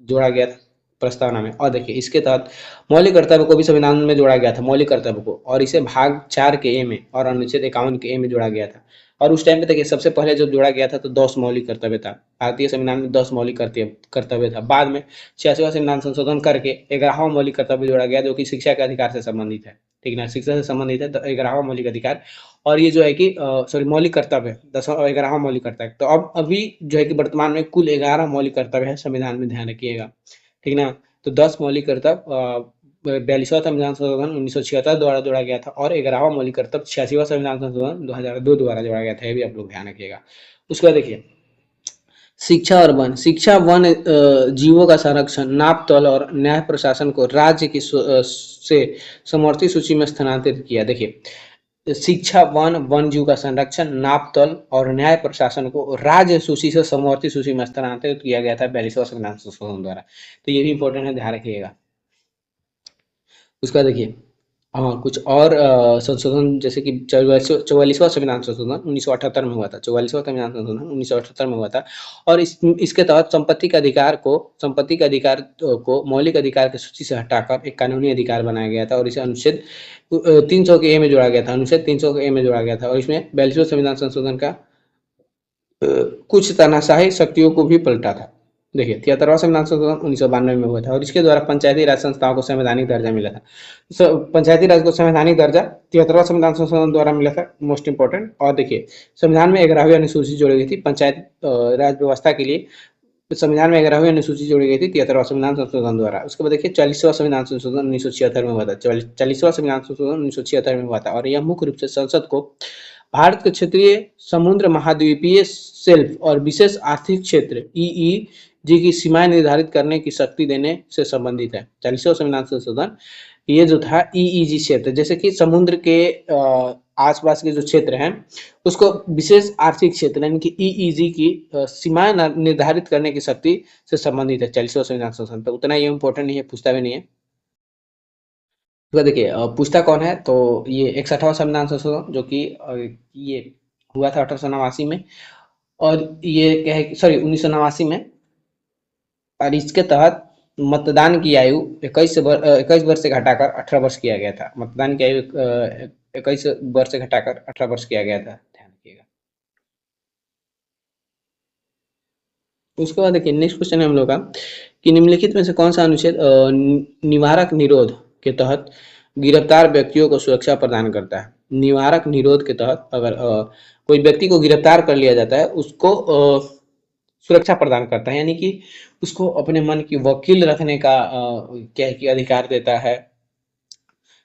जोड़ा गया था प्रस्तावना में। और देखिए इसके तहत मौलिक कर्तव्य को भी संविधान में जोड़ा गया था, मौलिक कर्तव्य को, और इसे भाग 4 के ए में और अनुच्छेद 51 के ए में जोड़ा गया था। और उस टाइम पे देखिए सबसे पहले जब जोड़ा गया था तो 10 मौलिक कर्तव्य था, भारतीय संविधान में 10 मौलिक कर्तव्य था। बाद में 86वां संविधान संशोधन करके 11वां मौलिक कर्तव्य जोड़ा गया, जो कि शिक्षा के अधिकार से संबंधित है, ठीक ना, शिक्षा से संबंधित है, तो 11वां मौलिक अधिकार। और ये जो है कि मौलिक कर्तव्य 11वां मौलिक कर्तव्य। तो अब अभी जो है कि वर्तमान में कुल 11 मौलिक कर्तव्य है संविधान में, ध्यान रखिएगा, ठीक ना। तो 10 मौलिक कर्तव्य 42वां संविधान संशोधन 1976 द्वारा जोड़ा गया था और 11वां मौलिक कर्तव्य 86वां संविधान संशोधन 2002 द्वारा जोड़ा गया था, ये भी आप लोग ध्यान रखिएगा। उसके बाद देखिए शिक्षा और वन। शिक्षा, वन, जीवों का संरक्षण, नाप तौल और न्याय प्रशासन को राज्य की से समवर्ती सूची में स्थानांतरित किया। देखिए शिक्षा, वन, वन जीव का संरक्षण, नाप तौल और न्याय प्रशासन को राज्य सूची से समवर्ती सूची में स्थानांतरित किया गया था 42वां संविधान संशोधन द्वारा। तो ये भी इंपॉर्टेंट है, ध्यान रखिएगा। उसका देखिए हाँ कुछ और संशोधन, जैसे कि 44वां संविधान संशोधन 1978 में हुआ था। 44वां संविधान संशोधन 1978 में हुआ था और इसके तहत संपत्ति के अधिकार को मौलिक अधिकार की सूची से हटाकर एक कानूनी अधिकार बनाया गया था और इसे अनुच्छेद 300 के ए में जोड़ा गया था। अनुच्छेद 300 के ए में जोड़ा गया था और इसमें 42वां संविधान संशोधन का कुछ तानाशाही शक्तियों को भी पलटा था। देखिए 73वां संविधान संशोधन 1992 में हुआ था और इसके द्वारा पंचायती राज संस्थाओं को संवैधानिक दर्जा मिला था। पंचायती राज को संवैधानिक दर्जा 73वां संविधान संशोधन द्वारा मिला था, मोस्ट इंपॉर्टेंट। और देखिए संविधान में 11वीं अनुसूची जोड़ी गई थी पंचायत राज व्यवस्था के लिए। संविधान में 11वीं अनुसूची जोड़ी गई थी 73वां संविधान संशोधन द्वारा। उसके बाद देखिए 40वां संविधान संशोधन 1976 में हुआ था। 40वां संविधान संशोधन 1976 में हुआ था और यह मुख्य रूप से संसद को भारत के क्षेत्रीय समुद्र महाद्वीपीय शेल्फ और विशेष आर्थिक क्षेत्र ईईजी की सीमाएं निर्धारित करने की शक्ति देने से संबंधित है। 40वां संविधान संशोधन ये जो था ईईजी क्षेत्र, जैसे कि समुद्र के आसपास के जो क्षेत्र हैं उसको विशेष आर्थिक क्षेत्र यानी कि ईईजी की सीमाएं निर्धारित करने की शक्ति से संबंधित है 40वां संविधान संशोधन। तो उतना ये इम्पोर्टेंट नहीं है, पूछता भी नहीं है। तो देखिए पूछता कौन है, तो ये 61वां संविधान संशोधन जो कि ये हुआ था 1889 में और ये क्या है, सॉरी 1989 में। और इसके तहत मतदान की आयु 21 वर्ष से घटाकर 18 वर्ष किया गया था। मतदान की आयु 21 वर्ष से घटाकर 18 वर्ष किया गया था, ध्यान रखिएगा। उसके बाद देखिए नेक्स्ट क्वेश्चन है हम लोग का कि निम्नलिखित में से कौन सा अनुच्छेद निवारक निरोध के तहत गिरफ्तार व्यक्तियों को सुरक्षा प्रदान करता है। निवारक निरोध के तहत अगर कोई व्यक्ति को गिरफ्तार कर लिया जाता है उसको सुरक्षा प्रदान करता है, यानी कि उसको अपने मन की वकील रखने का क्या है कि अधिकार देता है,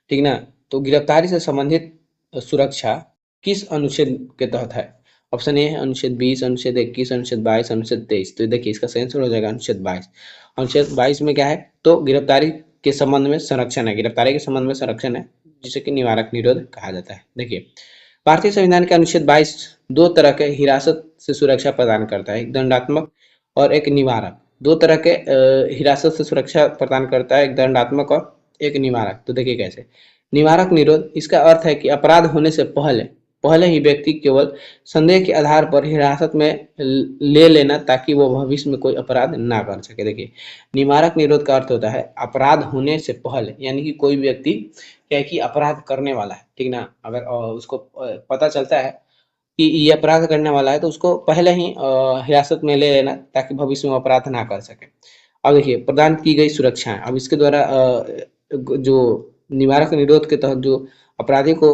ठीक ना। तो गिरफ्तारी से संबंधित सुरक्षा किस अनुच्छेद के तहत है। ऑप्शन ए है अनुच्छेद 20, अनुच्छेद 21, अनुच्छेद 22, अनुच्छेद 23। तो देखिए इसका सही आंसर हो जाएगा अनुच्छेद 22। अनुच्छेद 22 में क्या है, तो गिरफ्तारी के संबंध में संरक्षण है, गिरफ्तारी के संबंध में संरक्षण है जिसे कि निवारक निरोध कहा जाता है। देखिए भारतीय संविधान के अनुच्छेद 22 दो तरह के हिरासत से सुरक्षा प्रदान करता है, एक दंडात्मक और एक निवारक। दो तरह के हिरासत से सुरक्षा प्रदान करता है, एक दंडात्मक और एक निवारक। तो देखिए कैसे। निवारक निरोध, इसका अर्थ है कि अपराध होने से पहले ही व्यक्ति केवल संदेह के आधार पर हिरासत में ले लेना ताकि वो भविष्य में कोई अपराध ना कर सके। देखिए निवारक निरोध का अर्थ होता है अपराध होने से पहले, यानी कि कोई व्यक्ति क्या है कि अपराध करने वाला है, ठीक ना, अगर उसको पता चलता है कि ये अपराध करने वाला है तो उसको पहले ही हिरासत में ले लेना ताकि भविष्य में अपराध ना कर सके। अब देखिए प्रदान की गई सुरक्षाएं, अब इसके द्वारा जो निवारक निरोध के तहत जो अपराधी को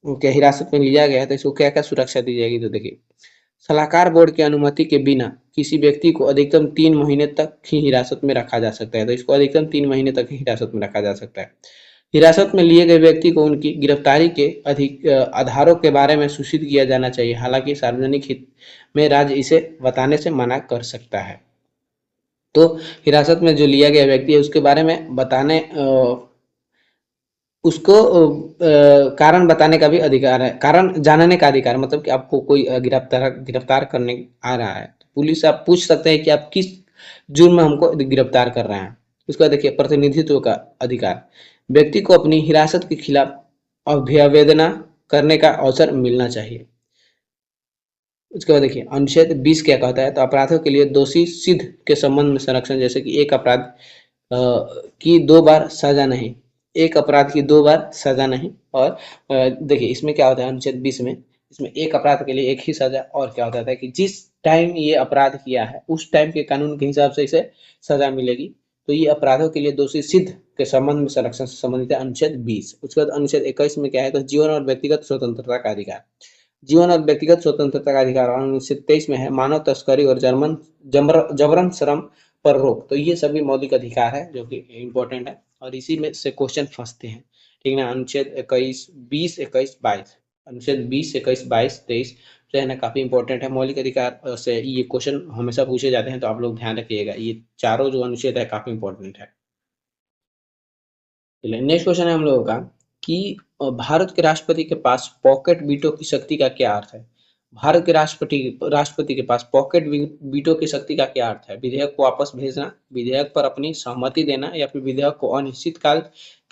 क्या हिरासत में लिया गया है तो इसको क्या क्या सुरक्षा दी जाएगी। तो देखिए सलाहकार बोर्ड की अनुमति के बिना किसी व्यक्ति को अधिकतम 3 महीने तक ही हिरासत में रखा जा सकता है, तो इसको अधिकतम 3 महीने तक ही हिरासत में रखा जा सकता है। हिरासत में लिए गए व्यक्ति को उनकी गिरफ्तारी के आधारों के बारे में सूचित किया जाना चाहिए, हालांकि सार्वजनिक हित में राज्य इसे बताने से मना कर सकता है। तो हिरासत में जो लिया गया व्यक्ति है उसके बारे में बताने उसको कारण बताने का भी अधिकार है, कारण जानने का अधिकार, मतलब कि आपको कोई गिरफ्तार करने आ रहा है तो पुलिस से आप पूछ सकते हैं कि आप किस जुर्म में हमको गिरफ्तार कर रहे हैं। उसके बाद देखिए प्रतिनिधित्व का अधिकार, व्यक्ति को अपनी हिरासत के खिलाफ अभ्यवेदना करने का अवसर मिलना चाहिए। उसके बाद देखिए अनुच्छेद 20 क्या कहता है, तो अपराधों के लिए दोषी सिद्ध के संबंध में संरक्षण, जैसे कि एक अपराध की 2 बार सजा नहीं, एक अपराध की 2 बार सजा नहीं। और देखिए इसमें क्या होता है अनुच्छेद 20 में, इसमें एक अपराध के लिए एक ही सजा, और क्या होता है कि जिस टाइम ये अपराध किया है उस टाइम के कानून के हिसाब से इसे सजा मिलेगी। तो ये अपराधों के लिए दोषी सिद्ध के संबंध में संरक्षण से संबंधित है अनुच्छेद 20। उसके बाद अनुच्छेद 21 में क्या है, तो जीवन और व्यक्तिगत स्वतंत्रता का अधिकार, जीवन और व्यक्तिगत स्वतंत्रता का अधिकार। और अनुच्छेद 23 में है मानव तस्करी और जबरन श्रम पर रोक। तो ये सभी मौलिक अधिकार है जो कि इम्पोर्टेंट है और इसी में से क्वेश्चन फंसते हैं, ठीक ना। अनुच्छेद 21, 20, 21, 22, अनुच्छेद 20, 21, 22, 23 जो है ना काफी इंपॉर्टेंट है। मौलिक अधिकार से ये क्वेश्चन हमेशा पूछे जाते हैं तो आप लोग ध्यान रखिएगा, ये चारों जो अनुच्छेद है काफी इंपॉर्टेंट है। चलिए नेक्स्ट क्वेश्चन है हम लोगों का कि भारत के राष्ट्रपति के पास पॉकेट वीटो की शक्ति का क्या अर्थ है। भारत के राष्ट्रपति के पास पॉकेट वीटो की शक्ति का क्या अर्थ है। विधेयक को वापस भेजना, विधेयक पर अपनी सहमति देना, या फिर विधेयक को अनिश्चित काल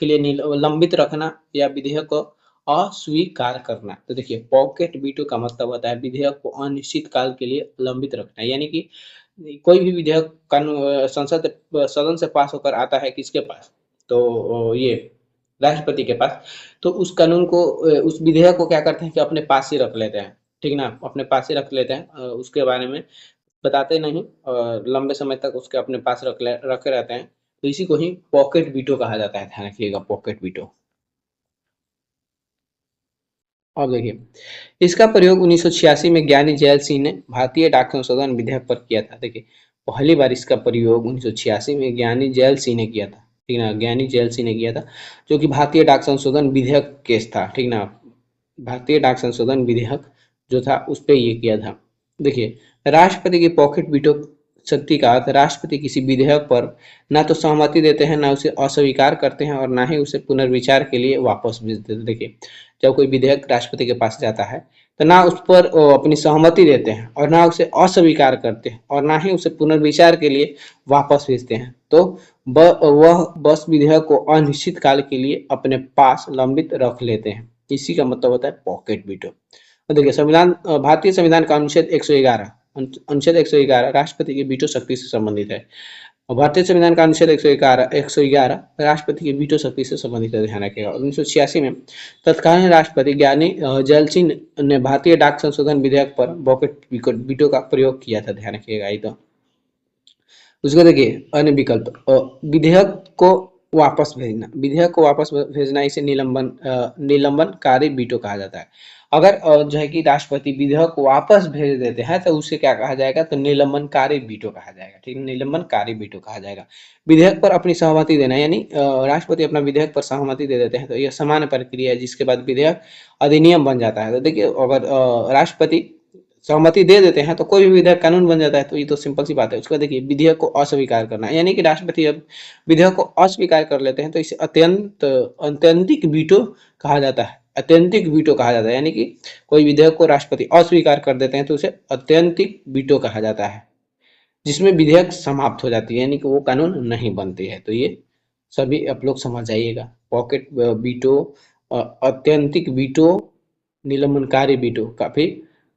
के लिए लंबित रखना, या विधेयक को अस्वीकार करना। तो देखिए पॉकेट वीटो का मतलब होता है विधेयक को अनिश्चित काल के लिए लंबित रखना, यानी कि कोई भी विधेयक संसद सदन से पास होकर आता है किसके पास, तो ये राष्ट्रपति के पास, तो उस कानून को उस विधेयक को क्या करते हैं कि अपने पास ही रख लेते हैं, ठीक ना, अपने पास ही रख लेते हैं, उसके बारे में बताते नहीं और लंबे समय तक उसके अपने पास रखे रहते हैं, तो इसी को ही पॉकेट वीटो कहा जाता है। ध्यान रखिएगा, पॉकेट वीटो। अब देखिए, इसका प्रयोग 1986 में ज्ञानी जैल सिंह ने भारतीय डाक संशोधन विधेयक पर किया था। देखिए, पहली बार इसका प्रयोग 1986 में ज्ञानी जैल सिंह ने किया था, ठीक ना, ज्ञानी जैल सिंह ने किया था, जो कि भारतीय डाक संशोधन विधेयक केस था, ठीक ना, भारतीय डाक संशोधन विधेयक जो था उस पर ये किया था। देखिए, राष्ट्रपति की पॉकेट वीटो शक्ति का अर्थ, राष्ट्रपति किसी विधेयक पर ना तो सहमति देते हैं, ना उसे अस्वीकार करते हैं और ना ही उसे पुनर्विचार के लिए वापस भेज देते। देखिए, जब कोई विधेयक राष्ट्रपति के पास जाता है तो ना उस पर अपनी सहमति देते हैं और ना उसे अस्वीकार करते हैं और ना ही उसे पुनर्विचार के लिए वापस भेजते हैं, तो वह बस विधेयक को अनिश्चित काल के लिए अपने पास लंबित रख लेते हैं। इसी का मतलब होता है पॉकेट वीटो। तो देखिए, संविधान, भारतीय संविधान का अनुच्छेद 111, अनुच्छेद 111 राष्ट्रपति की वीटो शक्ति से संबंधित है। और भारतीय संविधान का अनुच्छेद 111 राष्ट्रपति की वीटो शक्ति से संबंधित है। ध्यान रखिएगा। 1986 में तत्कालीन राष्ट्रपति ज्ञानी जैल सिंह ने भारतीय डाक संशोधन विधेयक पर पॉकेट वीटो का प्रयोग किया था। ध्यान रखिएगा। ये तो उसको देखिए, अन्य विकल्प, विधेयक को वापस भेजना, विधेयक को वापस भेजना इसे निलंबनकारी वीटो कहा जाता है। अगर जो है कि राष्ट्रपति विधेयक को वापस भेज देते हैं तो उसे क्या कहा जाएगा, तो निलंबनकारी वीटो कहा जाएगा। ठीक है, निलंबनकारी वीटो कहा जाएगा। विधेयक पर अपनी सहमति देना, यानी राष्ट्रपति अपना विधेयक पर सहमति दे देते हैं तो यह सामान्य प्रक्रिया है, जिसके बाद विधेयक अधिनियम बन जाता है। तो देखिए, अगर राष्ट्रपति सहमति दे देते हैं तो कोई भी विधेयक कानून बन जाता है, तो ये तो सिंपल सी बात है। उसके बाद देखिए, विधेयक को अस्वीकार करना, यानी कि राष्ट्रपति अब विधेयक को अस्वीकार कर लेते हैं तो इसे अत्यंतिक वीटो कहा जाता है। अत्यंतिक वीटो कहा जाता है, यानी कि कोई विधेयक को राष्ट्रपति अस्वीकार कर देते हैं तो उसे अत्यंतिक वीटो कहा जाता है, जिसमें विधेयक समाप्त हो जाती है, यानी कि वो कानून नहीं बनती है। तो ये सभी आप लोग समझ जाइएगा। पॉकेट वीटो, अत्यंतिक वीटो, निलंबनकारी वीटो, काफी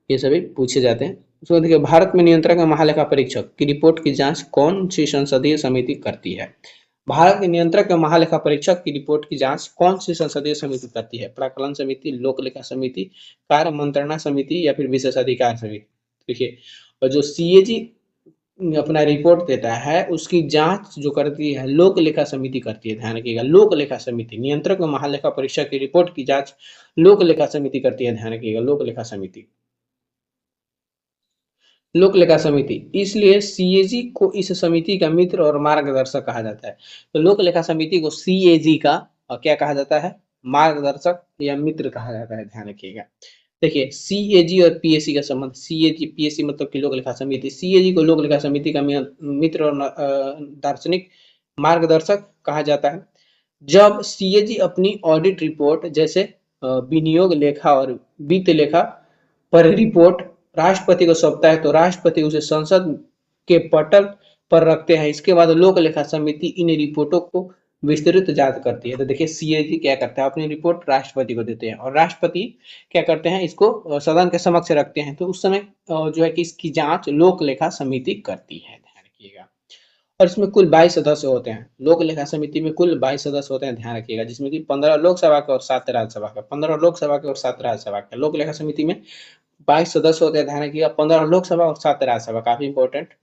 ये सभी पूछे जाते हैं। उसको देखिए, भारत में नियंत्रक और महालेखा परीक्षक की रिपोर्ट की जांच कौन सी संसदीय समिति करती है? भारत के नियंत्रक और महालेखा परीक्षक की रिपोर्ट की जांच कौन सी संसदीय समिति करती है? प्राक्कलन समिति, लोक लेखा समिति, कार्य मंत्रणा समिति या फिर विशेषाधिकार समिति? देखिए, और जो सीएजी अपना रिपोर्ट देता है उसकी जांच जो करती है लोक लेखा समिति करती है। ध्यान रखिएगा, लोक लेखा समिति, नियंत्रक और महालेखा परीक्षक की रिपोर्ट की जांच लोक लेखा समिति करती है। ध्यान रखिएगा, लोक लेखा समिति, लोक लेखा समिति। इसलिए सीएजी को इस समिति का मित्र और मार्गदर्शक कहा जाता है। तो लोक लेखा समिति को सीएजी का क्या कहा जाता है? मार्गदर्शक या मित्र कहा जाता है। ध्यान रखिएगा। देखिए, सीएजी और पीएससी का संबंध, सीएजी पीएससी मतलब कि लोक लेखा समिति, सीएजी को लोक लेखा समिति का मित्र और दार्शनिक मार्गदर्शक कहा जाता है। जब सीएजी अपनी ऑडिट रिपोर्ट, जैसे विनियोग लेखा और वित्त लेखा पर रिपोर्ट राष्ट्रपति को सौंपता है तो राष्ट्रपति उसे संसद के पटल पर रखते हैं। इसके बाद लोक लेखा समिति इन रिपोर्टों को विस्तृत जांच करती है। तो देखिए, सीएजी क्या करता है, अपनी रिपोर्ट राष्ट्रपति को देते हैं और राष्ट्रपति क्या करते हैं, इसको सदन के समक्ष रखते हैं। तो उस समय जो है कि इसकी जांच लोक लेखा समिति करती है। ध्यान रखिएगा। और इसमें कुल 22 सदस्य होते हैं। लोक लेखा समिति में कुल 22 सदस्य होते हैं। ध्यान रखिएगा, जिसमें कि 15 लोकसभा के और 7 राज्यसभा के, 15 लोकसभा के और 7 राज्यसभा के। लोक लेखा समिति में 22 सदस्य होते हैं। ध्यान रखिएगा, 15 लोकसभा और 7 राज्यसभा, काफी इंपॉर्टेंट।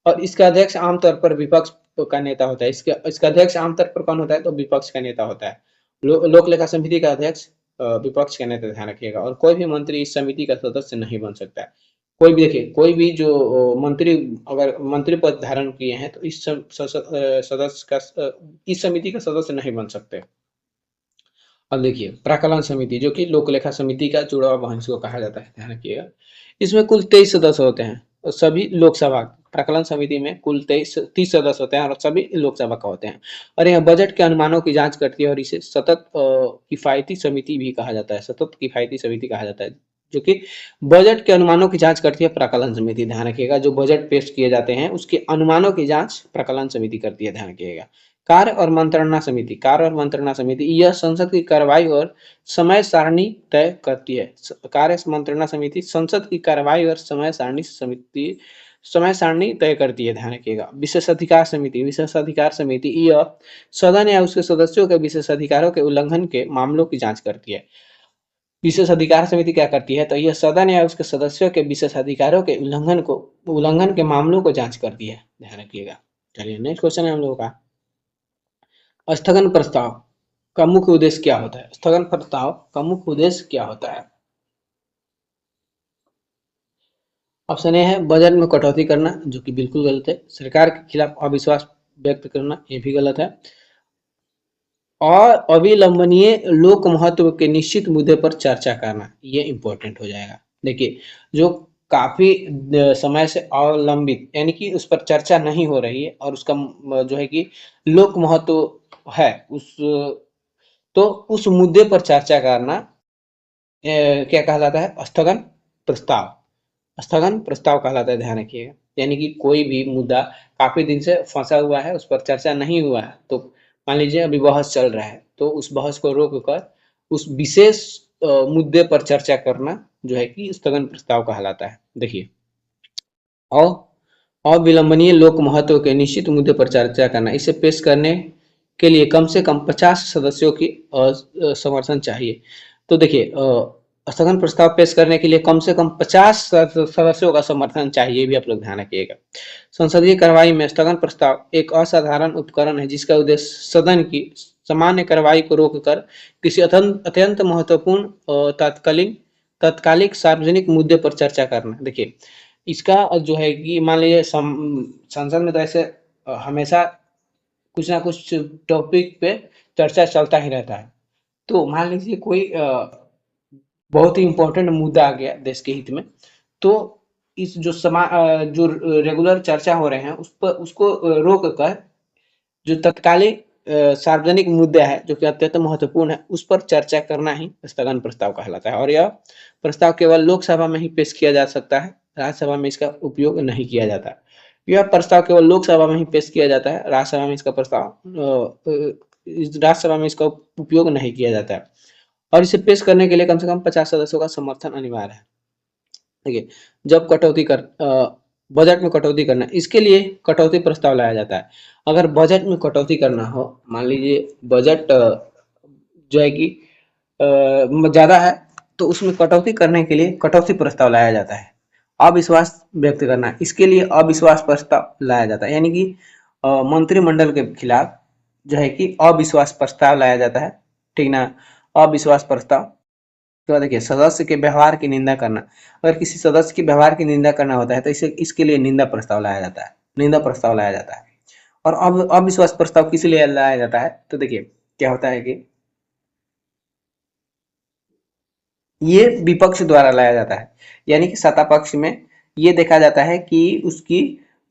और इसका अध्यक्ष आमतौर पर विपक्ष का नेता होता है। इसका अध्यक्ष आमतौर पर कौन होता है, तो विपक्ष का नेता होता है। लोक लेखा समिति का अध्यक्ष विपक्ष का नेता। ध्यान रखिएगा। और कोई भी मंत्री इस समिति का सदस्य नहीं बन सकता है। कोई भी देखिए, कोई भी जो मंत्री अगर मंत्री पद धारण किए हैं तो इस सदस्य का इस समिति का सदस्य नहीं बन सकते। अब देखिए, प्राक्कलन समिति, जो कि लोक लेखा समिति का जुड़वा वाहन को कहा जाता है। ध्यान रखिएगा, इसमें कुल 23 सदस्य होते हैं और सभी लोकसभा, प्राक्कलन समिति में कुल 30 सदस्य होते हैं और सभी लोकसभा का होते हैं। और यह बजट के अनुमानों की जांच करती है और इसे सतत किफायती समिति भी कहा जाता है। सतत किफायती समिति कहा जाता है, जो कि बजट के अनुमानों की जांच करती है प्राक्कलन समिति। ध्यान रखिएगा, जो बजट पेश किए जाते हैं उसके अनुमानों की जांच प्राक्कलन समिति करती है। ध्यान रखिएगा। कार्य और मंत्रणा समिति, कार्य और मंत्रणा समिति यह संसद की कार्रवाई और समय सारणी तय करती है। कार्य मंत्रणा समिति संसद की कार्रवाई और समय सारणी तय करती है। ध्यान रखिएगा। विशेषाधिकार समिति, विशेषाधिकार समिति यह सदन या उसके सदस्यों के विशेषाधिकारों के उल्लंघन के मामलों की जांच करती है। विशेष अधिकार समिति क्या करती है, तो यह सदन या उसके सदस्यों के विशेष अधिकारों के उल्लंघन के मामलों को जांच करती है, ध्यान रखिएगा। चलिए नेक्स्ट क्वेश्चन है हम लोगों का, स्थगन प्रस्ताव का मुख्य उद्देश्य क्या होता है? स्थगन प्रस्ताव का मुख्य उद्देश्य क्या होता है? ऑप्शन ए है बजट में कटौती करना, जो कि बिल्कुल गलत है। सरकार के खिलाफ अविश्वास व्यक्त करना, ये भी गलत है। और अविलंबनीय लोक महत्व के निश्चित मुद्दे पर चर्चा करना, ये इंपॉर्टेंट हो जाएगा। देखिए, जो काफी समय से अवलंबित यानी कि उस पर चर्चा नहीं हो रही है और उसका जो है कि लोक महत्व है, तो उस मुद्दे पर चर्चा करना क्या कहलाता है? स्थगन प्रस्ताव। स्थगन प्रस्ताव कहलाता है, ध्यान रखिएगा। यानी कि कोई भी मुद्दा काफी दिन से फंसा हुआ है, उस पर चर्चा नहीं हुआ है, तो मान लीजिए अभी बहस चल रहा है, तो उस बहस को रोक कर उस विशेष मुद्दे पर चर्चा करना जो है कि स्थगन प्रस्ताव कहलाता है। देखिए, और अविलंबनीय लोक महत्व के निश्चित मुद्दे पर चर्चा करना, इसे पेश करने के लिए कम से कम 50 सदस्यों की समर्थन चाहिए। तो देखिए, स्थगन प्रस्ताव पेश करने के लिए कम से कम 50 सदस्यों का समर्थन चाहिए, भी आप लोग ध्यान रखिएगा। संसदीय कार्रवाई में स्थगन प्रस्ताव एक असाधारण उपकरण है जिसका उद्देश्य सदन की सामान्य कार्रवाई को रोककर किसी अत्यंत महत्वपूर्ण तात्कालिक सार्वजनिक मुद्दे पर चर्चा करना। देखिए, इसका जो है कि मान लीजिए संसद में तो ऐसे हमेशा कुछ ना कुछ टॉपिक पे चर्चा चलता ही रहता है। तो मान लीजिए कोई बहुत ही इंपॉर्टेंट मुद्दा आ गया देश के हित में, तो इस जो रेगुलर चर्चा हो रहे हैं उसको रोक कर जो तत्कालिक सार्वजनिक मुद्दा है जो कि अत्यंत महत्वपूर्ण है, उस पर चर्चा करना ही स्थगन प्रस्ताव कहलाता है। और यह प्रस्ताव केवल लोकसभा में ही पेश किया जा सकता है, राज्यसभा में इसका उपयोग नहीं किया जाता। यह प्रस्ताव केवल लोकसभा में ही पेश किया जाता है, राज्यसभा में इसका उपयोग नहीं किया जाता है। और इसे पेश करने के लिए कम से कम 50 सदस्यों का समर्थन अनिवार्य है। देखिए, जब बजट में कटौती करना, इसके लिए कटौती प्रस्ताव लाया जाता है। अगर बजट में कटौती करना हो, मान लीजिए बजट जो है कि ज्यादा है, तो उसमें कटौती करने के लिए कटौती प्रस्ताव लाया जाता है। अविश्वास व्यक्त करना, इसके लिए अविश्वास प्रस्ताव लाया जाता है, यानी कि मंत्रिमंडल के खिलाफ जो है कि अविश्वास प्रस्ताव लाया जाता है, ठीक ना। अविश्वास प्रस्ताव तो देखिए, सदस्य के व्यवहार की निंदा करना, अगर किसी सदस्य के व्यवहार की निंदा करना होता है तो इसके लिए निंदा प्रस्ताव लाया जाता है, निंदा प्रस्ताव लाया जाता है। और अब अविश्वास प्रस्ताव किस लिए लाया जाता है, तो देखिए क्या होता है कि ये विपक्ष द्वारा लाया जाता है, यानी कि सत्ता पक्ष में ये देखा जाता है कि उसकी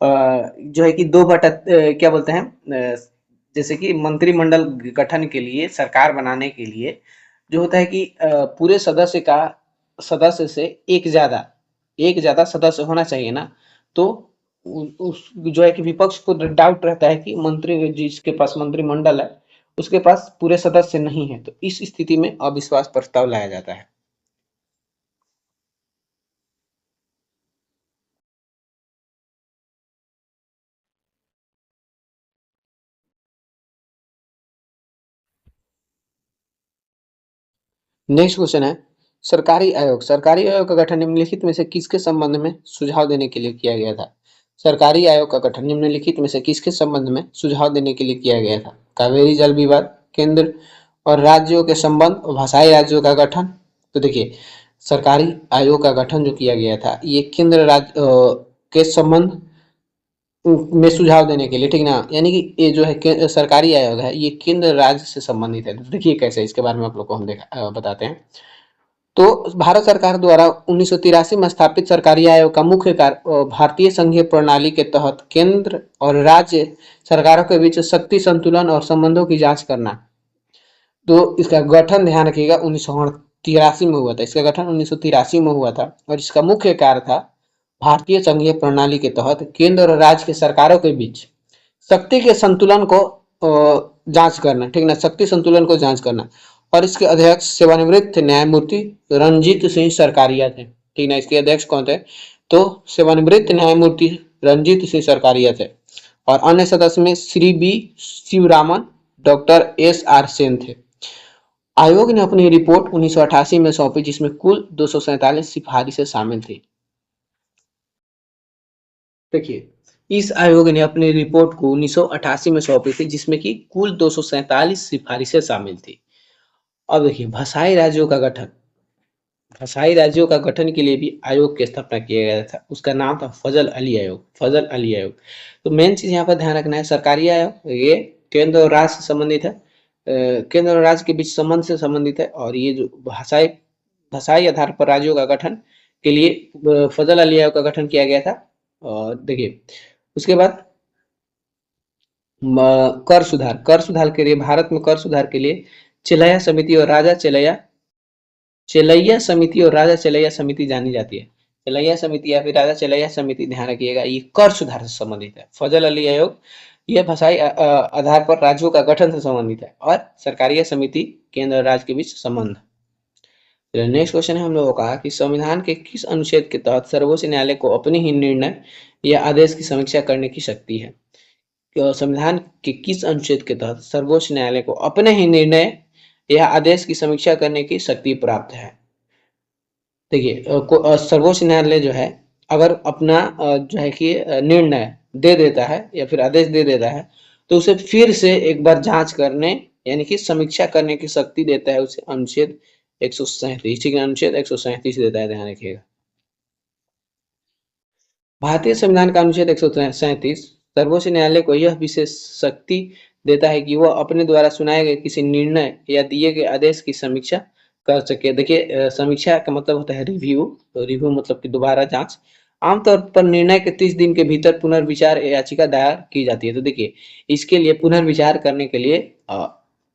जो है कि क्या बोलते हैं, जैसे कि मंत्रिमंडल गठन के लिए, सरकार बनाने के लिए जो होता है कि पूरे सदस्य से एक ज्यादा सदस्य होना चाहिए ना। तो उस जो है कि विपक्ष को डाउट रहता है कि मंत्री जिसके पास मंत्रिमंडल है उसके पास पूरे सदस्य नहीं है, तो इस स्थिति में अविश्वास प्रस्ताव लाया जाता है। नेक्स्ट क्वेश्चन है, सरकारी आयोग का गठन निम्नलिखित में से किसके संबंध में सुझाव देने के लिए किया गया था? सरकारी आयोग का गठन निम्नलिखित में से किसके संबंध में सुझाव देने के लिए किया गया था? कावेरी जल विवाद, केंद्र और राज्यों के संबंध और भाषाई राज्यों का गठन। तो देखिए, सरकारी आयोग का गठन जो किया गया था ये केंद्र राज्य के संबंध में सुझाव देने के लिए, ठीक ना। यानी कि ये जो है सरकारी आयोग है ये केंद्र राज्य से संबंधित है। तो देखिए कैसे, इसके बारे में आप लोग को हम बताते हैं। तो भारत सरकार द्वारा 1983 में स्थापित सरकारी आयोग का मुख्य कार्य भारतीय संघीय प्रणाली के तहत केंद्र और राज्य सरकारों के बीच शक्ति संतुलन और संबंधों की जांच करना। तो इसका गठन ध्यान रखिएगा 1983 में हुआ था, इसका गठन 1983 में हुआ था और इसका मुख्य कार्य था भारतीय संघीय प्रणाली के तहत केंद्र और राज्य के सरकारों के बीच शक्ति के संतुलन को जांच करना, ठीक ना, शक्ति संतुलन को जांच करना। और इसके अध्यक्ष सेवानिवृत्त न्यायमूर्ति रंजीत सिंह सरकारिया थे, ठीक ना। इसके अध्यक्ष कौन थे, तो सेवानिवृत्त न्यायमूर्ति रंजीत सिंह सरकारिया थे। और अन्य सदस्य में Shri B Sivaraman, doctor S R Sen थे। आयोग ने अपनी रिपोर्ट 1988 में सौंपी जिसमें कुल 247 सिफारिशें शामिल थी। देखिए, इस आयोग ने अपनी रिपोर्ट को 1988 में सौंपी थी जिसमें कि कुल 247 सिफारिशें शामिल थी। अब देखिए, भाषाई राज्यों का गठन के लिए भी आयोग की स्थापना किया गया था। उसका नाम था फजल अली आयोग। तो मेन चीज यहाँ पर ध्यान रखना है, सरकारी आयोग ये केंद्र और राज्य से संबंधित है, केंद्र और राज्य के बीच संबंध से संबंधित है। और ये जो भाषाई आधार पर राज्यों का गठन के लिए फजल अली आयोग का गठन किया गया था। और देखिए, उसके बाद कर सुधार के लिए, भारत में कर सुधार के लिए चिल्लाया समिति और राजा चेलैया समिति जानी जाती है। चेलैया समिति या फिर राजा चेलैया समिति, ध्यान रखिएगा, ये कर सुधार से संबंधित है। फजल अली आयोग यह भाषाई आधार पर राज्यों का गठन से संबंधित है। और सरकारीय समिति केंद्र और राज्य के बीच संबंध। नेक्स्ट क्वेश्चन है हम लोगों का कि संविधान के किस अनुच्छेद के तहत सर्वोच्च न्यायालय को अपने ही निर्णय या आदेश की समीक्षा करने की शक्ति है? संविधान के किस अनुच्छेद के तहत सर्वोच्च न्यायालय को अपने ही निर्णय या आदेश की समीक्षा करने की शक्ति प्राप्त है? देखिए, सर्वोच्च न्यायालय जो है अगर अपना जो है कि निर्णय दे देता है या फिर आदेश दे देता है तो उसे फिर से एक बार जांच करने यानी कि समीक्षा करने की शक्ति देता है उसे अनुच्छेद 137। ठीक है, अनुच्छेद 137 देता है, ध्यान रखिएगा। भारतीय संविधान का अनुच्छेद 137 सर्वोच्च न्यायालय को यह विशेष शक्ति देता है कि वह अपने द्वारा सुनाए गए किसी निर्णय या दिए गए आदेश की समीक्षा कर सके। देखिए, समीक्षा का मतलब होता है रिव्यू मतलब कि दोबारा जांच। आमतौर पर निर्णय के 30 दिन के भीतर पुनर्विचार याचिका दायर की जाती है। तो देखिए, इसके लिए पुनर्विचार करने के लिए